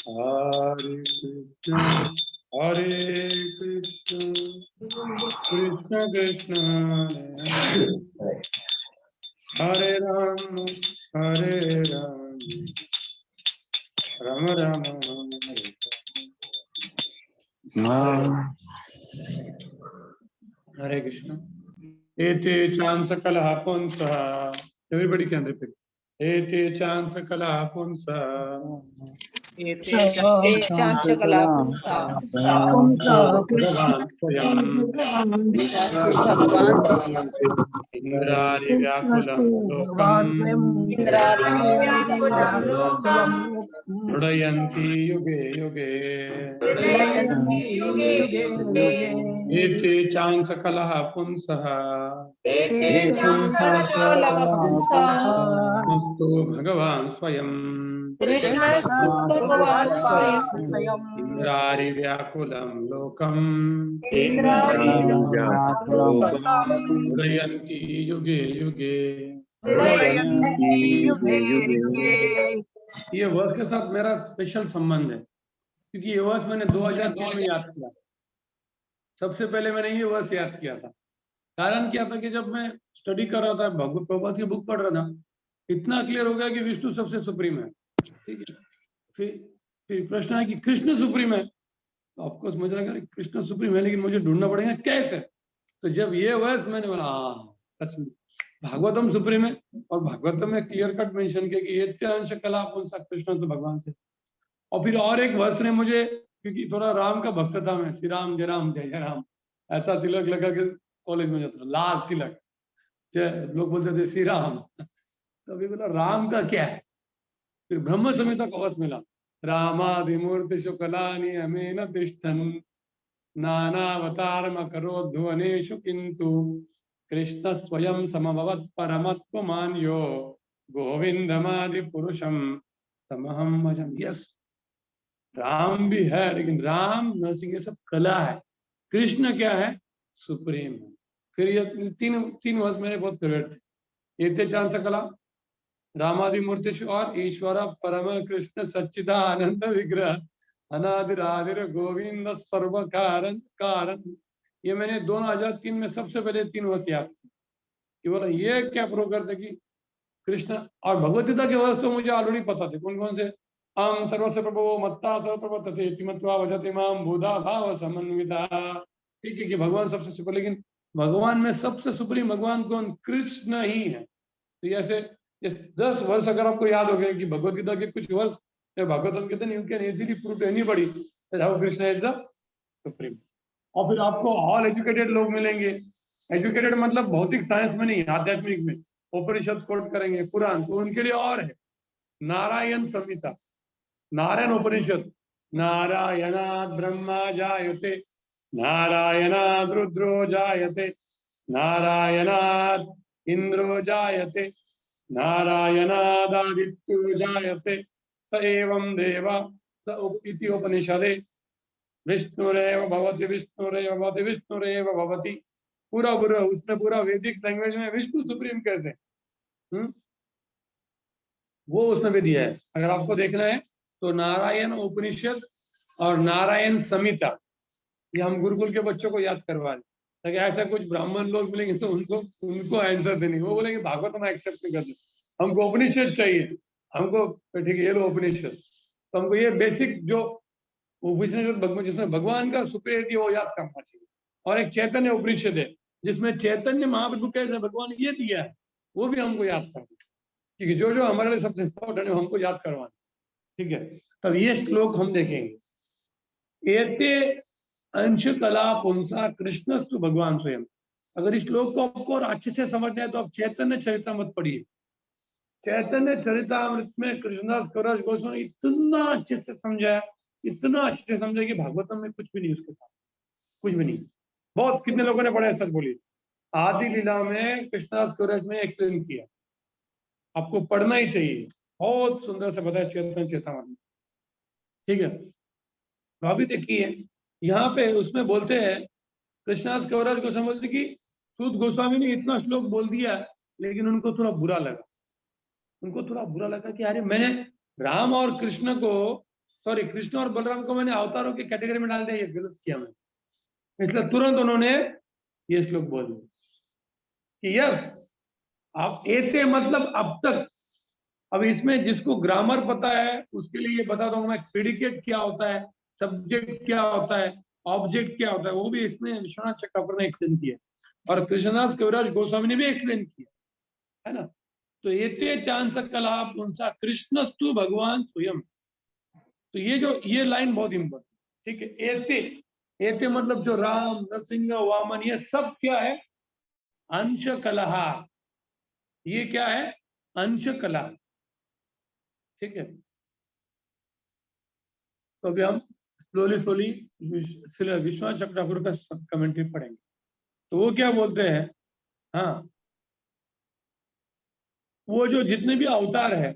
Hare Krishna, Hare Krishna, Krishna Krishna, Hare Rama, Hare Rama, Rama Rama, Hare Krishna. Ete chansakala punsa. Everybody can repeat. Ete chansakala punsa. चांचकला पुंसा भगवान् स्वयं भगवान इंद्रारि व्याकुलं लोकम् उडयन्ति युगे युगे एते चांसकलः पुंसः कृष्णस्तु भगवान् स्वयं इंद्रारि व्याकुलं लोकम् उडयन्ति युगे युगे। ये वर्ष के साथ मेरा स्पेशल संबंध है क्योंकि ये वर्ष मैंने 2003 में याद किया। सबसे पहले मैंने ये वर्ष याद किया था। कारण क्या था कि जब मैं स्टडी कर रहा था, भगवत प्रभुपाद की बुक पढ़ रहा था, इतना क्लियर हो गया कि विष्णु सबसे सुप्रीम है। ठीक है, फिर प्रश्न है कि कृष्ण सुप्रीम है, तो आपको समझ रहा है कृष्ण सुप्रीम है, लेकिन मुझे ढूंढना पड़ेगा कैसे। तो जब ये वर्ष मैंने बोला सच में भागवतम सुप्रीम है, और भागवतम में क्लियर कट मेंशन किया कि एत्यांश कला पुंसा कृष्ण तो भगवान से। और फिर और एक वर्ष ने मुझे, क्योंकि थोड़ा राम का भक्त था मैं, श्री राम जय राम जय जय राम, ऐसा तिलक लगा के कॉलेज में जाता था, लाल तिलक, लोग बोलते थे श्री राम। तो अभी बोला राम का क्या है। फिर ब्रह्म संहिता का वर्ष मिला, रामादिमूर्ति शुक्लानि अमेन तिष्ठन् नानावतारम करोद्धुवनेषु किन्तु कृष्ण स्वयं समभवत् परमत्वमान्यो गोविंदमादि पुरुषम तमहम भजम। यस, राम भी है, लेकिन राम नरसिंह ये सब कला है, कृष्ण क्या है, सुप्रीम है। फिर ये तीन वर्ष मेरे बहुत फेवरेट थे। एते चांस कला, रामादि मूर्तिषु और ईश्वर परम कृष्ण सच्चिदानंद विग्रह अनादिरादिर गोविंद सर्व कारण कारण। ये मैंने 2003 में सबसे पहले 3 वर्ष याद किया कि बोला ये क्या प्रूव करते कि कृष्ण। और भगवद्गीता के वर्ष तो मुझे ऑलरेडी पता थे, कौन कौन से। अहम सर्वस्य प्रभो मत्ता सर्वप्रभो तथेति मत्वा भजते मां बुधा भाव समन्विता। ठीक है कि भगवान सबसे सुप्रीम, लेकिन भगवान में सबसे सुप्रीम भगवान कौन, कृष्ण ही है। तो ऐसे 10 वर्ष अगर आपको याद हो गए कि भगवद्गीता के कुछ वर्ष भागवतम कहते हैं, you can easily prove to anybody that how Krishna is the supreme. और फिर आपको ऑल एजुकेटेड लोग मिलेंगे। एजुकेटेड मतलब भौतिक साइंस में नहीं, आध्यात्मिक में। उपनिषद कोट करेंगे, पुराण, तो उनके लिए और है नारायण संहिता, नारायण उपनिषद। नारायणात् ब्रह्मा जायते, नारायणात् रुद्रो जायते, नारायणात् इंद्रो जायते, नारायणादादित्यो जायते, स एवं देव स इति उपनिषदे विष्णुरेव भवति विष्णुरेव भवति विष्णुरेव भवति। पूरा उसमें पूरा वैदिक लैंग्वेज में विष्णु सुप्रीम कैसे, वो उसमें भी दिया है। अगर आपको देखना है तो नारायण उपनिषद और नारायण संहिता, ये हम गुरुकुल के बच्चों को याद करवा रहे, ताकि ऐसा कुछ ब्राह्मण लोग मिलेंगे तो उनको आंसर देने, वो बोलेंगे भागवत हम एक्सेप्ट नहीं करते, हमको उपनिषद चाहिए, हमको ठीक है ये लो उपनिषद। तो हमको ये बेसिक जो उपनिषद जिसमें भगवान का सुपीरियरिटी वो याद करना चाहिए। और एक चैतन्य उपनिषद है जिसमें चैतन्य महाप्रभु कैसे भगवान ये दिया है, वो भी हमको याद करना, क्योंकि जो जो हमारे लिए सबसे इम्पोर्टेंट है हमको याद करवाना। ठीक है, तब ये श्लोक हम देखेंगे। एते अंश कला पुंसा कृष्णस्तु भगवान स्वयं। अगर इस श्लोक को आपको और अच्छे से समझना है तो आप चैतन्य चरितामृत पढ़िए। चैतन्य चरितामृत में कृष्णदास कविराज गोस्वामी इतना अच्छे से समझाया, इतना अच्छे से समझा कि भागवतम में कुछ भी नहीं, उसके साथ कुछ भी नहीं। बहुत कितने लोगों ने पढ़ा, सच बोलिए। आदि लीला में कृष्णदास कविराज में एक्सप्लेन किया, आपको पढ़ना ही चाहिए, बहुत सुंदर से बताया चैतन्य चेतावनी। ठीक है, तो अभी देखिए यहाँ पे उसमें बोलते हैं कृष्णदास कविराज गोस्वामी बोलते कि सूत गोस्वामी ने इतना श्लोक बोल दिया, लेकिन उनको थोड़ा बुरा लगा। उनको थोड़ा बुरा लगा कि अरे मैंने राम और कृष्ण को, सॉरी कृष्ण और बलराम को मैंने अवतारों की कैटेगरी में डाल दिया, ये गलत किया मैंने। इसलिए तुरंत उन्होंने ये श्लोक बोल दिया कि यस आप एते मतलब अब तक। अब इसमें जिसको ग्रामर पता है उसके लिए ये बता दूंगा मैं, प्रेडिकेट क्या होता है, सब्जेक्ट क्या होता है, ऑब्जेक्ट क्या होता है, वो भी इसमें विश्वनाथ चक्रवर्ती ने एक्सप्लेन किया और कृष्णदास कविराज गोस्वामी ने भी एक्सप्लेन किया है ना। तो एते चांस कला पुंसा कृष्णस्तु भगवान स्वयं। तो ये लाइन बहुत इंपॉर्टेंट, ठीक है। एते, एते मतलब जो राम, नरसिंह, वामन, ये सब क्या है? अंश कलहा। ये क्या है? अंश कला, ठीक है। तो अभी हम स्लोली विश्वनाथ चक्रवर्ती ठाकुर का कमेंट्री पढ़ेंगे। तो वो क्या बोलते हैं, हाँ, वो जो जितने भी अवतार है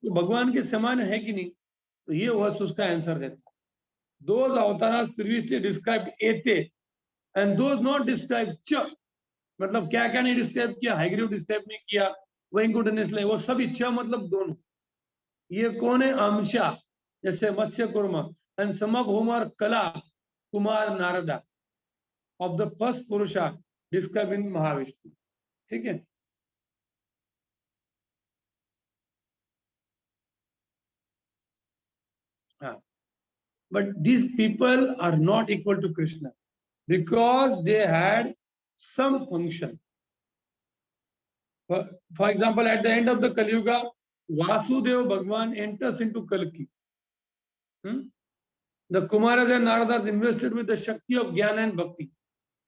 वो भगवान के समान है कि नहीं? तो ये वर्ष उसका आंसर देता है। Those avatars previously described ete and those not described च, मतलब क्या क्या नहीं डिस्क्राइब किया, हाइग्रीव डिस्क्राइब नहीं किया, वैकुंठनेस्ले, वो सभी च मतलब दोनों। ये कौन है? अंशा, जैसे मत्स्य कुर्म एंड समभूमर कला Kumar Narada of the first पुरुषा डिस्क्राइब इन महाविष्णु, ठीक है। हाँ, but these people are not equal to Krishna because they had some function. For example, at the end of the Kali Yuga, Vasudeva Bhagwan enters into Kalki. The Kumaras and Naradas invested with the Shakti of Jnana and Bhakti.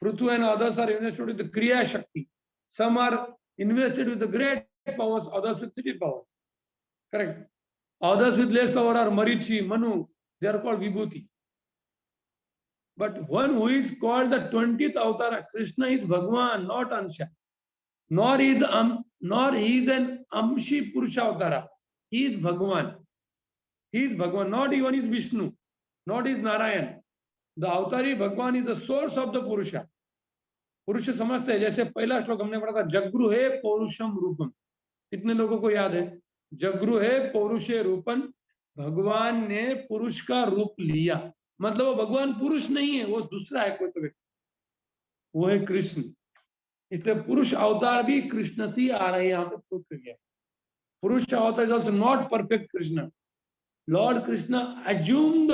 Prithu and others are invested with the Kriya Shakti. Some are invested with the great powers, others with little power. Correct. Others with less power are Marichi, Manu. They are called Vibhuti. But one who is called the 20th avatar, Krishna, is Bhagwan, not Ansha. Nor is he is an Amshi Purusha Avatara. He is Bhagwan. He is Bhagwan. Not even is Vishnu. Not is Narayan. The Avatari Bhagwan is the source of the Purusha. पुरुष समझते हैं, जैसे पहला श्लोक हमने पढ़ा था, जगृ है पौरुषम रूपम। कितने लोगों को याद है? जगृ है पौरुषे रूपम, भगवान ने पुरुष का रूप लिया। मतलब वो भगवान पुरुष नहीं है, वो दूसरा है कोई तो व्यक्ति, वो है कृष्ण। इसलिए पुरुष अवतार भी कृष्ण से आ रहे हैं, यहाँ पे प्रूव कर गया। पुरुष अवतार is also not perfect Krishna. Lord Krishna assumed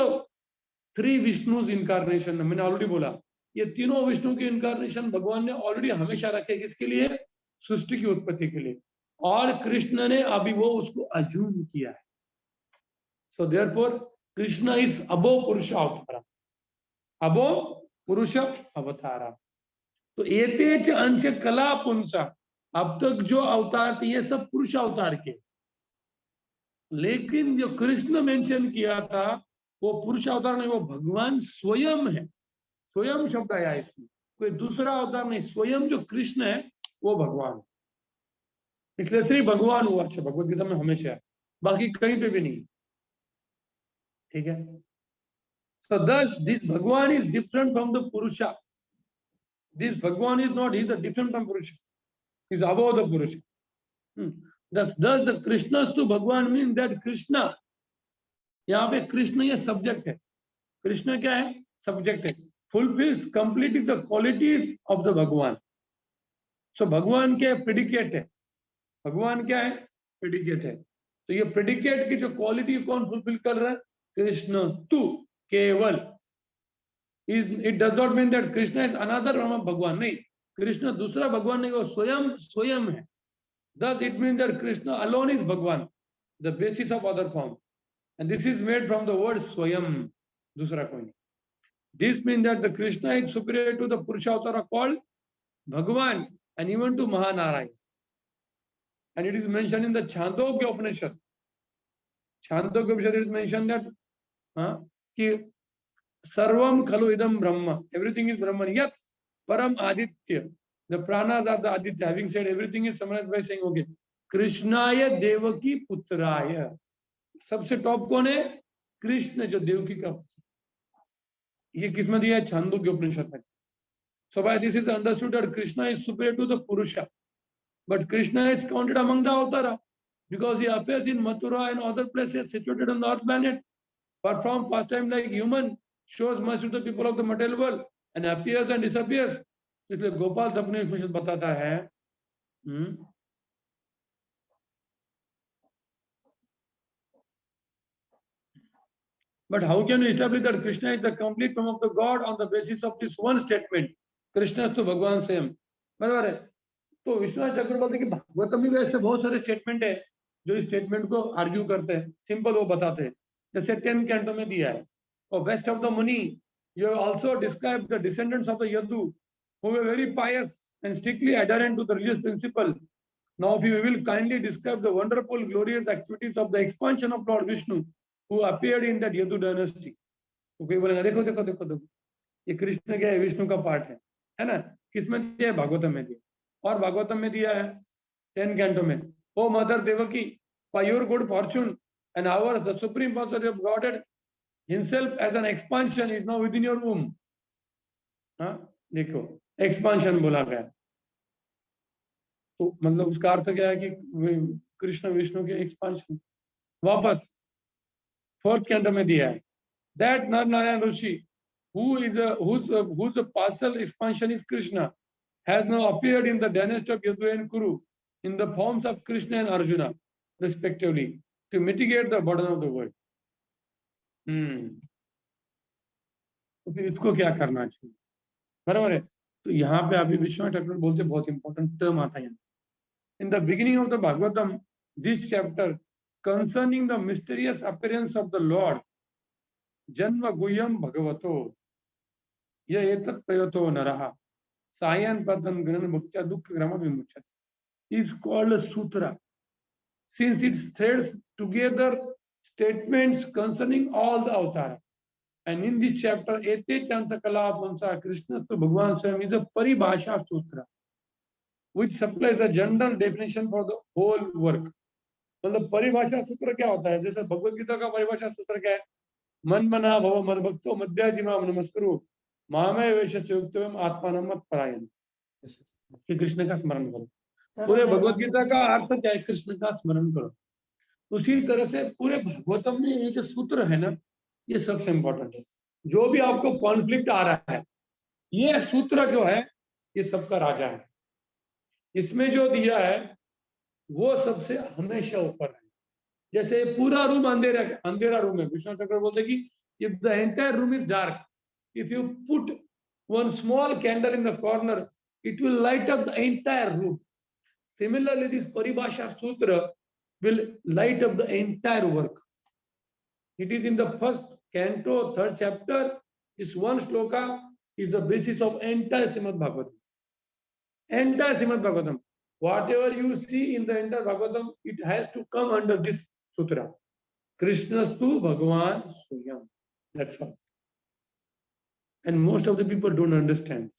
3 Vishnu's incarnation. मैंने ऑलरेडी बोला, ये तीनों विष्णु के इनकारनेशन भगवान ने ऑलरेडी हमेशा रखे। किसके लिए? सृष्टि की उत्पत्ति के लिए। और कृष्ण ने अभी वो उसको अज्यूम किया है। So therefore Krishna is above पुरुष अवतारा, अबोव पुरुष अवतारा। तो एतेच अंश कला पुंसा, अब तक जो अवतार थे ये सब पुरुष अवतार के, लेकिन जो कृष्ण मेंशन किया था वो पुरुष अवतार नहीं, वो भगवान स्वयं है। स्वयं शब्द आया इसमें, कोई दूसरा अवतार नहीं। स्वयं जो कृष्ण है वो भगवान, इसलिए सिर्फ भगवान हुआ। अच्छा, भगवत गीता में हमेशा है, बाकी कहीं पे भी नहीं, ठीक है। So thus this Bhagwan is different from the Purusha. This Bhagwan is not, he is different from Purusha. He is above the Purusha. Thus the Krishna to Bhagwan means that Krishna, यहाँ पे कृष्ण ये subject है, कृष्ण क्या है? Subject है। fulfills completely the qualities of the भगवान। So भगवान क्या है? प्रेडिकेट है। भगवान क्या है? प्रेडिकेट है। तो ये प्रेडिकेट की जो क्वालिटी कौन फुलफिल कर रहा है? कृष्ण तू केवल। It does not mean that Krishna is another form of भगवान, नहीं, कृष्ण दूसरा भगवान नहीं, वो स्वयं है। Thus it means that Krishna alone is Bhagwan, the basis of other form, and this is made from the word swayam, दूसरा कोई नहीं। This means that the Krishna is superior to the Purusha Avatara called Bhagwan and even to Mahanarayan. And it is mentioned in the Chandogya Upanishad. Chandogya Upanishad is mentioned that कि Sarvam Khalu Idam Brahma, everything is Brahman, yet Param Aditya, the pranas are the Aditya. Having said everything is summarized by saying, okay, Krishnaya Devaki Putraya. सबसे top कौन है? कृष्ण, जो देवकी का। ये किसमें दिया है? छांदोग्य उपनिषद में। So by this is understood that Krishna is superior to the Purusha, but Krishna is counted among the Avatara because he appears in Mathura and other places situated on the earth planet, performs pastime like human, shows much to the people of the material world, and appears and disappears. इसलिए गोपाल अपने उपनिषद बताता है But how can we establish that Krishna is the complete form of the God on the basis of this one statement? Krishna is to Bhagwan same. बराबर है। तो विश्वनाथ चक्रवर्ती की भागवतम में भी ऐसे बहुत सारे स्टेटमेंट है जो इस स्टेटमेंट को आर्ग्यू करते हैं। सिंपल वो बताते हैं जैसे 10 कैंटो में दिया है. और बेस्ट ऑफ द मुनि, you have also described the descendants of the Yadu who were very pious and strictly adherent to the religious principle. Now if you will kindly describe the wonderful glorious activities of the expansion of Lord Vishnu who appeared in that Yadu dynasty. तो कोई बोलेगा देखो देखो देखो देखो ये कृष्ण क्या है, विष्णु का पार्ट है ना. किसमें दिया है? भागवतम में दिया. और भागवतम में दिया है 10 कैंटो में. O mother Devaki, by your good fortune and ours, the supreme personality of Godhead himself as an expansion is now within your womb. हाँ देखो expansion बोला गया. तो मतलब उसका अर्थ क्या है कि कृष्ण विष्णु के expansion. वापस 4th कैंटो में दिया है that Nar Narayan Rishi whose partial expansion is Krishna has now appeared in the dynasty of Yadu and Kuru in the forms of Krishna and Arjuna respectively to mitigate the burden of the world. तो फिर इसको क्या करना चाहिए? बराबर है. तो यहाँ पे अभी विश्वनाथ ठाकुर बोलते बहुत इंपॉर्टेंट टर्म आता है. In the beginning of the Bhagavatam this chapter concerning the mysterious appearance of the Lord जन्म गुह्यम भगवतो यह एतत् प्रयतो नरः सायन पतन गणन मुक्त्या दुःख ग्रम विमुच्यते is called a sutra since it threads together statements concerning all the avatars. And in this chapter, Ete Chansakala Pansa Krishna to Bhagavan Swami is a Paribhasha Sutra, which supplies a general definition for the whole work. मतलब परिभाषा सूत्र क्या होता है? जैसे भगवद गीता का परिभाषा सूत्र क्या है? मन मना भव मद भक्तो मध्याजिमा नमस्कुरु मामय वेशस्य युक्तम आत्मानं मत परायण. कि कृष्ण का स्मरण करो. पूरे भगवद गीता का अर्थ क्या है? कृष्ण का स्मरण करो. उसी तरह से पूरे भागवतम में ये जो सूत्र है ना, ये सबसे इंपॉर्टेंट है. जो भी आपको कॉन्फ्लिक्ट आ रहा है, ये सूत्र जो है ये सबका राजा है. इसमें जो दिया है वो सबसे हमेशा ऊपर है. जैसे पूरा रूम अंधेरा रूम है. विश्वनाथ ठाकुर बोलते कि if the entire room is dark, if you put one small candle in the corner, it will light up the entire room. Similarly, this Paribhasha Sutra will light up the entire work. It is in the first canto, 3rd chapter. This one shloka is the basis of entire Srimad Bhagavatam. Entire Srimad Bhagavatam. Whatever you see in the entire Bhagavatam, it has to come under this sutra. Krishnastu Bhagavan Swayam. That's all. And most of the people don't understand.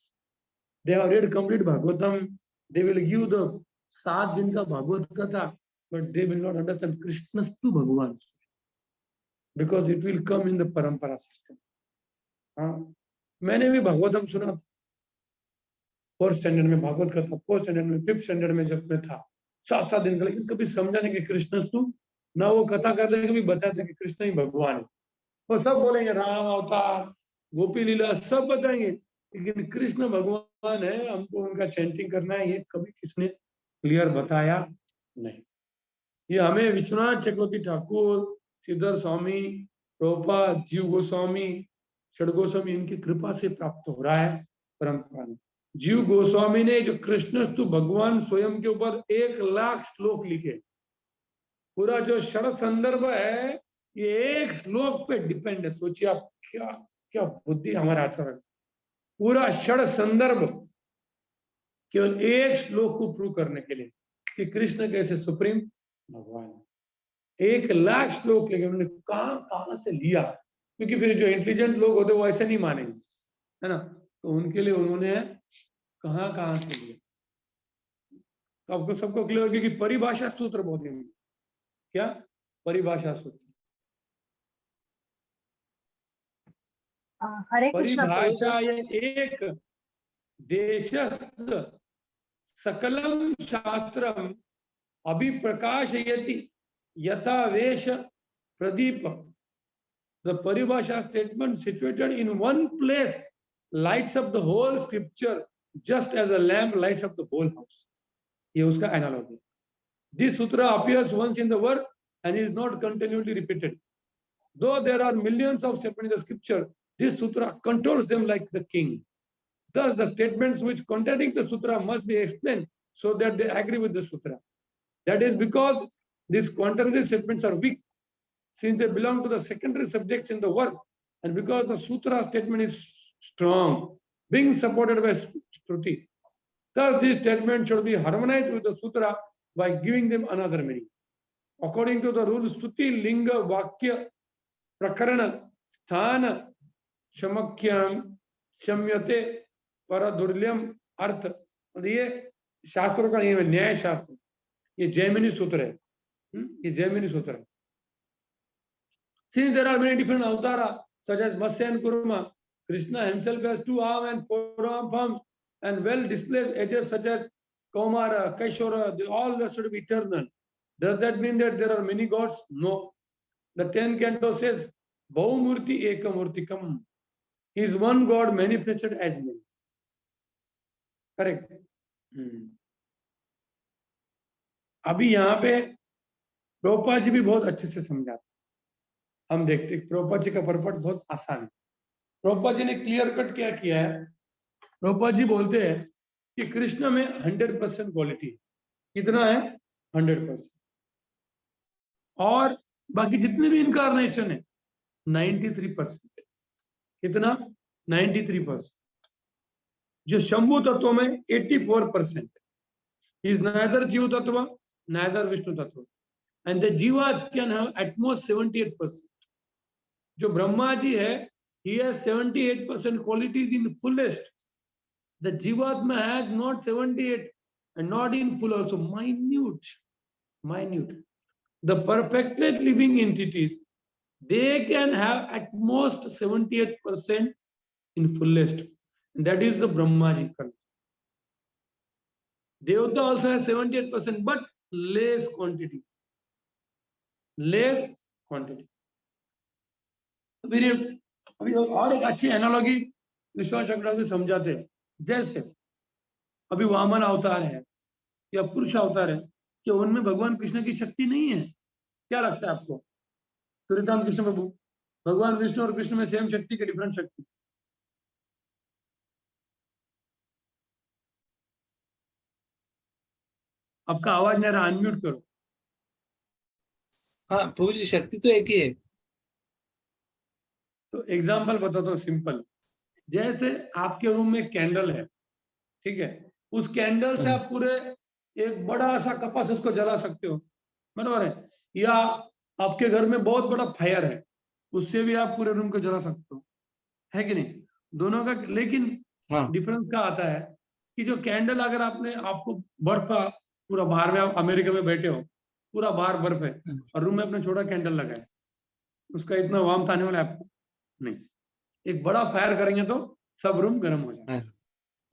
They have read complete Bhagavatam. They will give the 7 दिन का भागवत कथा, but they will not understand Krishnastu Bhagavan, because it will come in the parampara system. मैंने भी भागवतम सुना था 4th standard में, भागवत कथा 4th standard में, 5th स्टैंडर्ड में जब मैं था 7 दिन का, लेकिन कभी समझा नहीं कि कृष्णस्तु ना वो कथा कर रहे, कभी बताते कि कृष्ण ही भगवान है. वो सब बोलेंगे राम अवतार, गोपी लीला सब बताएंगे, लेकिन कृष्ण भगवान है, हमको उनका चैंटिंग करना है, ये कभी किसने क्लियर बताया नहीं. ये हमें विश्वनाथ चक्रवर्ती ठाकुर, सिद्धर स्वामी, प्रभुपाद, जीव गोस्वामी, षड गोस्वामी, इनकी कृपा से प्राप्त हो रहा है परंपरा में. जीव गोस्वामी ने जो कृष्णस्तु भगवान स्वयं के ऊपर 1,00,000 श्लोक लिखे. पूरा जो षड संदर्भ है ये एक श्लोक पे डिपेंड है. सोचिए आप क्या क्या बुद्धि हमारा आचरण. पूरा षड संदर्भ केवल एक श्लोक को प्रूव करने के लिए कि कृष्ण कैसे सुप्रीम भगवान है. 1,00,000 श्लोक लेके उन्होंने कहां से लिया, क्योंकि फिर जो इंटेलिजेंट लोग होते वो ऐसे नहीं मानेंगे, है ना. तो उनके लिए उन्होंने कहां से लिया. तो आपको सबको क्लियर होगी कि परिभाषा सूत्र बहुत है. क्या परिभाषा सूत्र? परिभाषा एक देशस्थ सकलम शास्त्रम अभिप्रकाशयति यथा वेश Pradeep. The Paribhasha statement situated in one place lights up the whole scripture just as a lamp lights up the whole house. ये उसका analogy. This sutra appears once in the work and is not continually repeated. Though there are millions of statements in the scripture, this sutra controls them like the king. Thus, the statements which contradict the sutra must be explained so that they agree with the sutra. That is because these contradictory statements are weak since they belong to the secondary subjects in the work, and because the sutra statement is strong, being supported by Shruti. Thus, this statement should be harmonized with the sutra by giving them another meaning. According to the rule, Stuti, Linga, Vakya, Prakarana, Sthana, Shamakyam, Shamyate, Paraduryam, Arth. ये शास्त्रों का नियम है, न्याय शास्त्र. ये जैमिनी सूत्र है. ये जैमिनी सूत्र है. Since there are many different avatara, such as Matsya and Kurma, Krishna himself has 2 arms and 4 arm palms, and well displayed edges such as Kaumara, Kaishora, they all should be eternal. Does that mean that there are many gods? No. The 10th canto says, Bahumurti Ekamurtikam. He is one God manifested as many. Correct. अभी यहाँ पे प्रभुपाद जी भी बहुत अच्छे से समझाते. हम देखते प्रभुपाद जी का परपट बहुत आसान है. प्रभुपाद जी ने क्लियर कट क्या किया है. प्रभुपाद जी बोलते हैं कि कृष्ण में 100% क्वालिटी. कितना है? 100%. और बाकी जितने भी इनकारनेशन है 93%. कितना? 93%. जो शंभु तत्व में 84%. He is neither जीव तत्व neither विष्णु तत्व. And the jivas can have at most 78%. जो ब्रह्मा जी है, he has 78% qualities in the fullest. The jivatma has not 78 and not in full also, minute. The perfectly living entities, they can have at most 78% in fullest. And that is the Brahmaji. Devata also has 78%, but less quantity. अभी और एक अच्छी analogy विश्वास चक्र समझाते हैं. जैसे अभी वामन अवतार है या पुरुष अवतार है, कि उनमें भगवान कृष्ण की शक्ति नहीं है? क्या लगता है आपको? सूर्यकांत कृष्ण प्रभु, भगवान विष्णु और कृष्ण में सेम शक्ति की डिफरेंट शक्ति? आपका आवाज नहीं आ रहा, अनम्यूट करो. हाँ प्रभु जी, शक्ति तो एक ही है. तो एग्जाम्पल बताता हूँ सिंपल. जैसे आपके रूम में कैंडल है, ठीक है, उस कैंडल से आप पूरे एक बड़ा सा कपास उसको जला सकते हो, बराबर है. या आपके घर में बहुत बड़ा फायर है, उससे भी आप पूरे रूम को जला सकते हो, है कि नहीं? दोनों का लेकिन डिफरेंस क्या आता है कि जो कैंडल, अगर आपने आपको बर्फ पूरा बाहर में, आप अमेरिका में बैठे हो, पूरा बाहर बर्फ है और रूम में अपने छोटा कैंडल लगा है, उसका इतना वार्मथ आने वाला है आपको नहीं. एक बड़ा फायर करेंगे तो सब रूम गर्म हो जाए.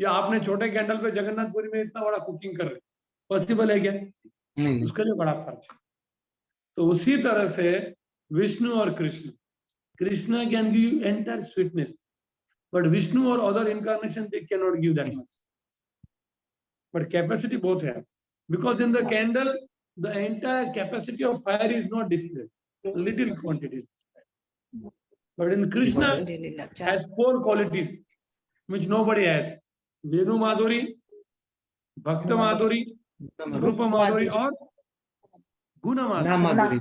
या आपने छोटे कैंडल पे जगन्नाथपुरी में इतना बड़ा कुकिंग कर रहे, पॉसिबल है क्या? नहीं. उसके लिए बड़ा फर्क है. तो उसी तरह से विष्णु और Krishna, Krishna can give entire sweetness, but Vishnu और other incarnation they can not give that much, but capacity both है. Because in the candle the entire capacity of fire is not displayed, little quantity. But in Krishna has 4 qualities which nobody has. Venu Madhuri, Bhakta Madhuri, Rupa Madhuri और Guna Madhuri.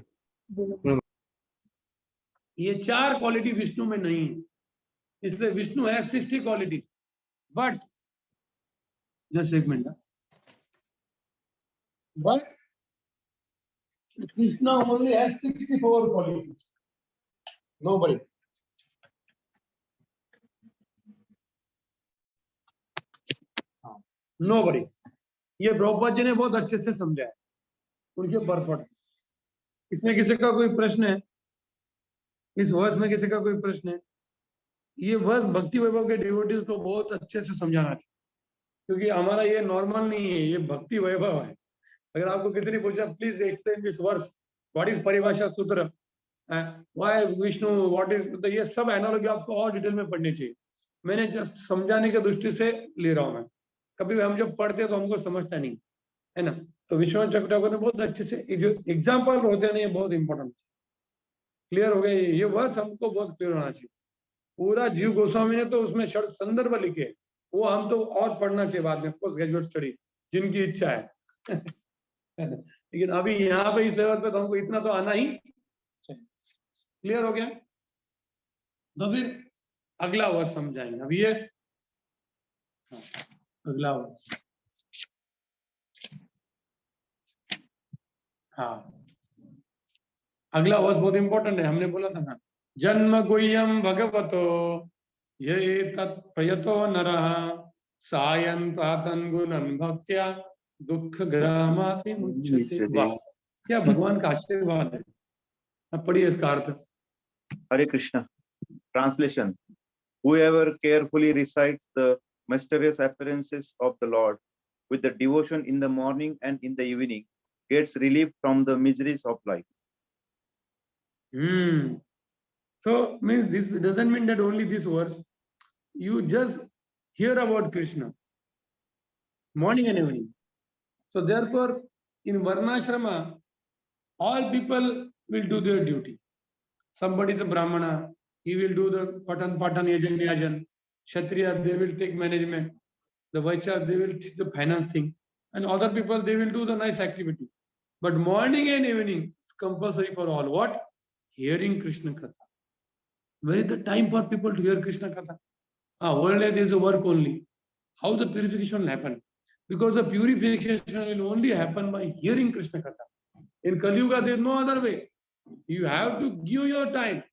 ये 4 quality Vishnu में नहीं है, इसलिए विष्णु है 60 quality. But just एक minute, but Krishna only has 64 qualities. Nobody. Nobody. ये प्रभुपाद जी ने बहुत अच्छे से समझाया उनके परपट. इसमें किसी का कोई प्रश्न है? इस वर्ष में किसी का कोई प्रश्न है? ये वर्ष भक्ति वैभव के डिवोटीज को बहुत अच्छे से समझाना चाहिए, क्योंकि हमारा ये नॉर्मल नहीं है, ये भक्ति वैभव है. अगर आपको किसी ने पूछा प्लीज एक्सप्लेन दिस वर्ष, व्हाट इज परिभाषा सूत्र, व्हाई विष्णु, व्हाट इज, तो ये सब एनालॉजी आपको और डिटेल में पढ़नी चाहिए. मैंने जस्ट समझाने की दृष्टि से ले रहा हूं मैं. कभी हम जब पढ़ते हैं तो हमको समझता नहीं है ना. तो विश्वनाथ चक्रवर्ती ने बहुत अच्छे से जो एग्जाम्पल होते हैं ना, ये बहुत इंपॉर्टेंट. क्लियर हो गया? ये वर्ष हमको बहुत क्लियर होना चाहिए. पूरा जीव गोस्वामी ने तो उसमें षड संदर्भ लिखे, वो हम तो और पढ़ना चाहिए बाद में, पोस्ट ग्रेजुएट स्टडी, जिनकी इच्छा है. लेकिन अभी यहाँ पे इस लेवल पे तो हमको इतना तो आना ही चाहिए. क्लियर हो गया? तो फिर अगला वर्ष समझाएंगे। अब ये अगला वर्ष, हाँ अगला वर्ष बहुत इंपॉर्टेंट है। हमने बोला था ना, जन्म गुह्यम भगवतो ये तत्प्रयतो नरः सायं प्रातन गुणन भक्त्या दुख ग्रहमाति मुच्यते। वाह, क्या भगवान का आशीर्वाद है। अब पढ़िए इसका अर्थ। Hare Krishna. Translation. Whoever carefully recites the mysterious appearances of the Lord with the devotion in the morning and in the evening gets relief from the miseries of life. So means this doesn't mean that only this verse. You just hear about Krishna morning and evening. So therefore, in Varnashrama, all people will do their duty. Somebody is a Brahmana, he will do the Patan, Yajan, Yajan. Kshatriya, they will take management. The Vaishya, they will teach the finance thing. And other people, they will do the nice activity. But morning and evening is compulsory for all. What? Hearing Krishna Katha. Where is the time for people to hear Krishna Katha? Whole day there is a work only. How the purification will happen? Because the purification will only happen by hearing Krishna Katha. In Kali Yuga, there is no other way. You have to give your time.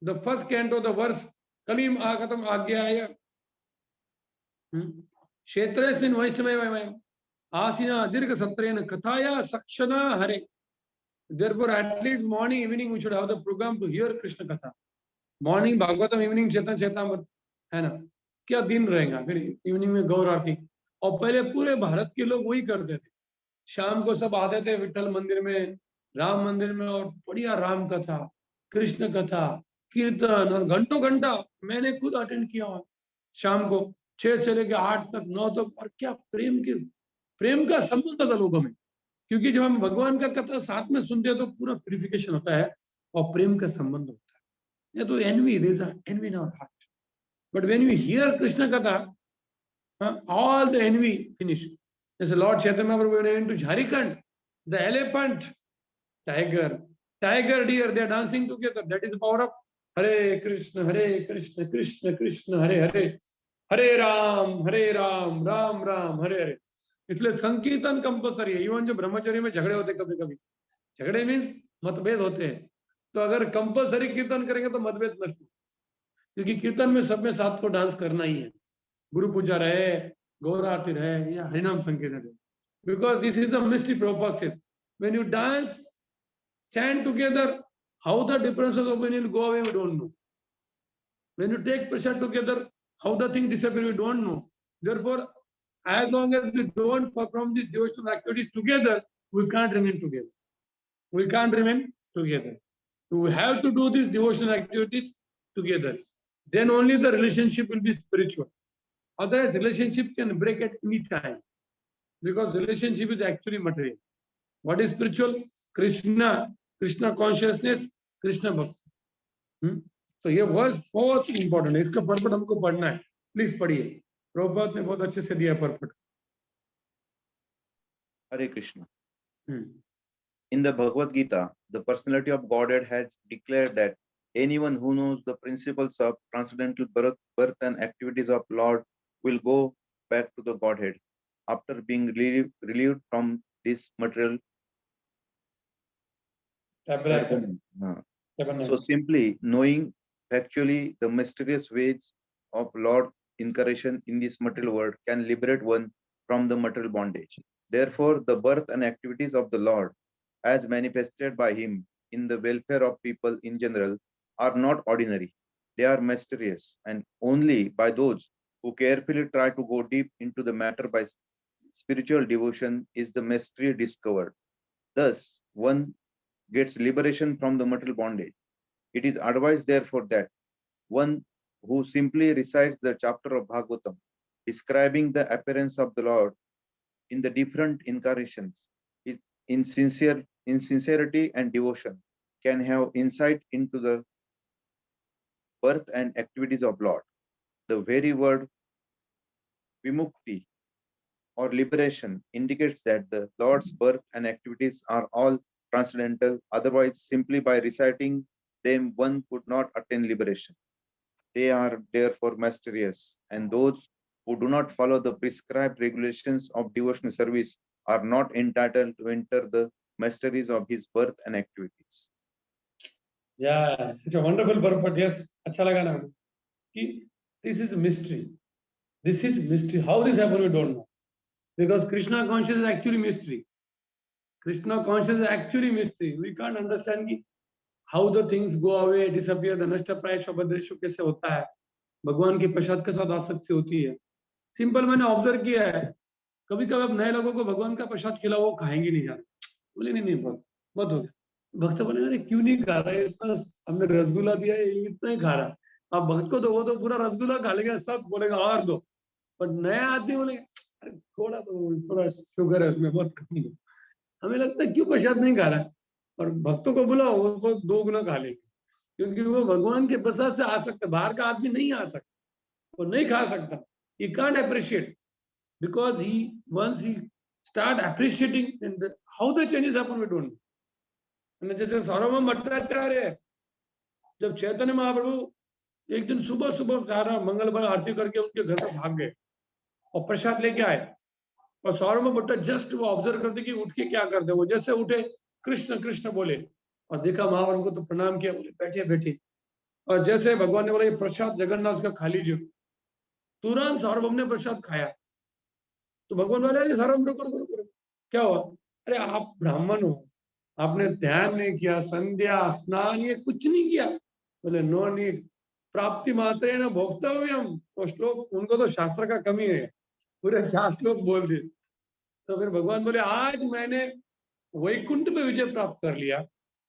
The first canto, the verse, Kalim Akatam Agyaya. Kshetrasmin Vaishnavaya Asina Dirgha Satrena Kathaya Sakshana Hare. Therefore, at least morning, evening, we should have the program to hear Krishna Katha. Morning Bhagavatam, evening Chaitanya Charitamrita, है ना? क्या दिन रहेगा? फिर evening में गौर आरती। और पहले पूरे भारत के लोग वही करते थे। शाम को सब आते थे विठल मंदिर में, राम मंदिर में, और बढ़िया राम कथा, कृष्ण कथा, कीर्तन, और घंटों घंटा मैंने खुद अटेंड किया हुआ। शाम को 6 से लेकर 8 तक, 9 तक। और क्या प्रेम का संबंध था लोगों में। क्योंकि जब हम भगवान का कथा साथ में सुनते हैं तो पूरा प्यूरिफिकेशन होता है और प्रेम का संबंध होता है। Yeah, so envy, there is an envy in our heart. But when we hear Krishna Katha, all the envy finish. As the Lord Chaitanya Prabhu went into Jharkhand, the elephant, tiger, deer, they are dancing together. That is the power of Hare Krishna, Krishna Krishna, Hare Hare, Hare Ram, Ram Ram, Hare Hare. इसलिए संकीर्तन compulsory है। Even जो ब्रह्मचर्य में झगड़े होते कभी कभी, झगड़े मीन्स मतभेद होते हैं, तो अगर कंपल्सरी कीर्तन करेंगे तो मतभेद नष्ट, क्योंकि कीर्तन में सब में साथ को डांस करना ही है। गुरु पूजा रहे, गौर आरती रहे, या हरिनाम संकीर्तन रहे, because this is the mystery Prabhupada says, when you dance chant together, how the differences of opinion go away, we don't know. When you take pressure together, how the thing disappear, we don't know. Therefore, as long as we don't perform these devotional activities together, we can't remain together. We can't remain together. We have to do these devotional activities together. Then only the relationship will be spiritual. Otherwise, relationship can break at any time, because relationship is actually material. What is spiritual? Krishna, Krishna consciousness, Krishna Bhakti. तो ये verse बहुत important है, इसका पर्पट हमको पढ़ना है। Please पढ़िए, प्रभुपाद ने बहुत अच्छे से दिया पर्पट। Hare Krishna. In the Bhagavad Gita, the personality of Godhead has declared that anyone who knows the principles of transcendental birth and activities of Lord will go back to the Godhead after being relieved from this material. So simply knowing factually the mysterious ways of Lord incarnation in this material world can liberate one from the material bondage. Therefore, the birth and activities of the Lord, as manifested by him in the welfare of people in general, are not ordinary. They are mysterious, and only by those who carefully try to go deep into the matter by spiritual devotion is the mystery discovered. Thus, one gets liberation from the material bondage. It is advised, therefore, that one who simply recites the chapter of Bhagavatam, describing the appearance of the Lord in the different incarnations, in sincerity and devotion, can have insight into the birth and activities of Lord. The very word vimukti or liberation indicates that the Lord's birth and activities are all transcendental. Otherwise, simply by reciting them one could not attain liberation. They are therefore mysterious, and those who do not follow the prescribed regulations of devotional service are not entitled to enter the mysteries of his birth and activities. Yeah, such a wonderful purport. Yes, अच्छा लगा ना कि this is mystery. This is mystery. How this happened, we don't know. Because Krishna consciousness is actually mystery. Krishna consciousness is actually mystery. We can't understand how the things go away, disappear, the nashta praya shabadreshu कैसे होता है, भगवान की प्रसाद के साथ आसक्ति होती है. सिंपल मैंने ऑब्जर्व किया है, कभी कभी अब नए लोगों को भगवान का प्रसाद खिलाओ, वो खाएंगे नहीं जाते. बोले नहीं बहुत हो गया. भक्त बोले अरे क्यों नहीं खा रहा है, इतना हमने रसगुल्ला दिया है, इतना ही खा रहा है. अब भक्त को दो, वो तो पूरा रसगुल्ला खा लेगा, सब बोलेगा और दो. पर नया आदमी बोले थोड़ा शुगर है उसमें, बहुत कम दो. हमें लगता है क्यों प्रसाद नहीं खा रहा है, और भक्तों को बुलाओ वो 2 गुना खा लेंगे, क्योंकि वो भगवान के प्रसाद से आ सकता. बाहर का आदमी नहीं आ सकता, वो नहीं खा सकता. He can't appreciate, because once he start appreciating, then how the changes happen we don't know. जैसे सार्वभौम भट्टाचार्य जब चैतन्य महाप्रभु एक दिन सुबह सुबह सारा मंगलवार आरती करके उनके घर से भाग गए और प्रसाद लेके आए, और सार्वभौम भट्टा जस्ट वो ऑब्जर्व करते कि उठ के क्या करते. वो जैसे उठे कृष्ण कृष्ण बोले और देखा महाप्रभु को, तो प्रणाम किया, बोले बैठे बैठे. और जैसे भगवान ने बोला ये प्रसाद जगन्नाथ का खा लीजिए, तुरंत सार्वभौम ने प्रसाद खाया. तो भगवान बोले अरे सार्वभौम रुको, क्या हुआ? अरे आप ब्राह्मण हो, आपने ध्यान नहीं किया, संध्या स्नान ये कुछ नहीं किया. बोले नो नीड, प्राप्ति मात्रे न भोक्तव्यम. वो श्लोक उनको तो शास्त्र का कमी है, पूरे 4 श्लोक बोल दिए. तो फिर भगवान बोले आज मैंने वैकुंठ में विजय प्राप्त कर लिया,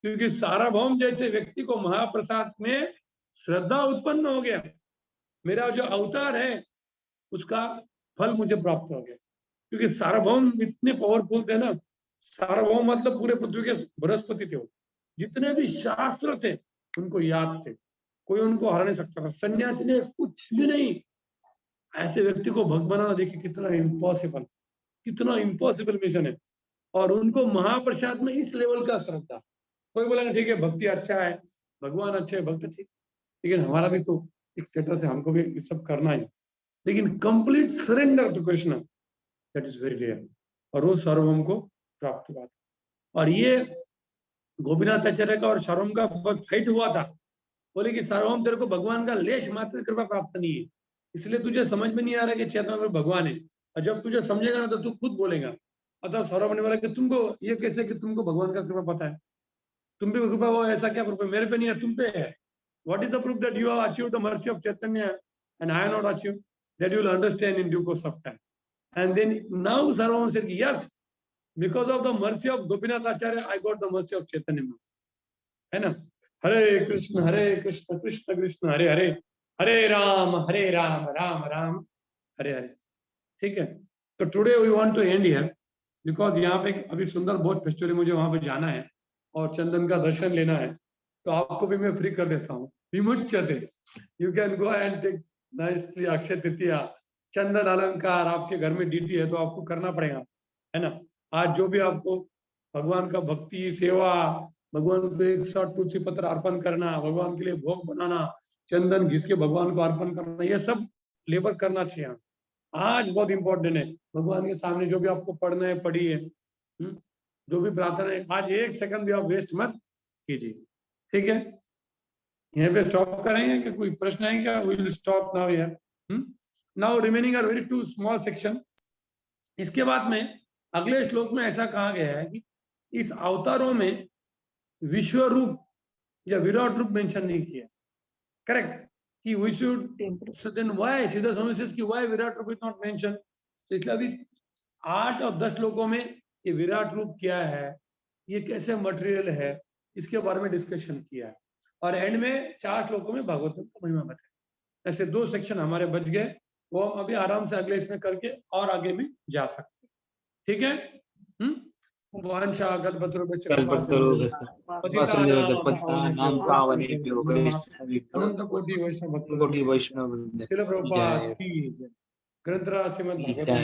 क्योंकि सार्वभौम जैसे व्यक्ति को महाप्रसाद में श्रद्धा उत्पन्न हो गया. मेरा जो अवतार है उसका फल मुझे प्राप्त हो गया, क्योंकि सार्वभौम इतने पावरफुल थे ना. सार्वभौम मतलब पूरे पृथ्वी के बृहस्पति थे. वो जितने भी शास्त्र थे उनको याद थे, कोई उनको हरा नहीं सकता था. सन्यासी ने कुछ भी नहीं. ऐसे व्यक्ति को भक्त बनाना देखिए कितना इम्पॉसिबल मिशन है. और उनको महाप्रसाद में इस लेवल का श्रद्धा. कोई बोला ठीक है भक्ति अच्छा है, भगवान अच्छे है, भक्त ठीक, लेकिन हमारा भी तो एक स्टेटस है, हमको भी सब करना है. लेकिन complete surrender to Krishna, that is very rare. और वो सार्वभौम को प्राप्त हुआ था. और ये गोपीनाथ आचार्य का और सार्वभौम का बहुत फाइट हुआ था. बोले कि सार्वभौम तेरे को भगवान का लेश मात्र कृपा प्राप्त नहीं है, इसलिए तुझे समझ में नहीं आ रहा कि चेतना में भगवान है. और जब तुझे समझेगा ना तो तू खुद बोलेगा. अतः सार्वभौम ने बोला कि तुमको ये कैसे कि तुमको भगवान का कृपा पता है, तुम पे कृपा हो, ऐसा क्या प्रूफ है? मेरे पे नहीं है, तुम पे है. What is the proof that you have achieved the mercy of Chaitanya and I have not achieved? That you will understand in due course of time. And then now Sarvabhauma said, yes, because of the mercy of Gopinath Acharya, I got the mercy of Chaitanya. है ना? Hare Krishna, Krishna Krishna, Hare Hare, Hare Ram, Ram Ram, Hare Hare. ठीक है? तो today we want to end here because यहाँ पे अभी सुंदर बहुत फेस्टिवल, मुझे वहाँ पे जाना है और चंदन का दर्शन लेना है. तो आपको भी मैं फ्री कर देता हूँ. विमुच्यते, you can go and take nicely Akshaya Tritiya, चंदन अलंकार. आपके घर में ड्यूटी है तो आपको करना पड़ेगा, है ना. आज जो भी आपको भगवान का भक्ति सेवा, भगवान को 100 तुलसी पत्र अर्पण करना, भगवान के लिए भोग बनाना, चंदन घिस के भगवान को अर्पण करना, ये सब लेबर करना चाहिए. आज बहुत इंपॉर्टेंट है. भगवान के सामने जो भी आपको पढ़ना है पढ़िए, जो भी प्रार्थना है, आज 1 सेकंड भी आप वेस्ट मत कीजिए. ठीक है, यहाँ पे स्टॉप करेंगे कि कोई प्रश्न है क्या? We will stop now here. Now remaining are very 2 small section. इसके बाद में अगले श्लोक में ऐसा कहा गया है कि इस अवतारों में विश्व रूप या विराट रूप मेंशन नहीं किया. करेक्ट, कि we should, so then why सीधा समझ कि व्हाई विराट रूप इज नॉट मेंशन. तो इसलिए अभी 8 और 10 श्लोकों में ये विराट रूप क्या है, ये कैसे मटेरियल है, इसके बारे में डिस्कशन किया है. और एंड में 4 श्लोकों में भागवतम का महिमा बताया. ऐसे 2 सेक्शन हमारे बच गए, वो हम अभी आराम से अगले इसमें करके और आगे भी जा सकते. ठीक है. वांछा कल्पतरु अनंत कोटि वैष्णव, श्रील प्रभुपाद की जय. ग्रंथराज श्रीमद् भागवतम.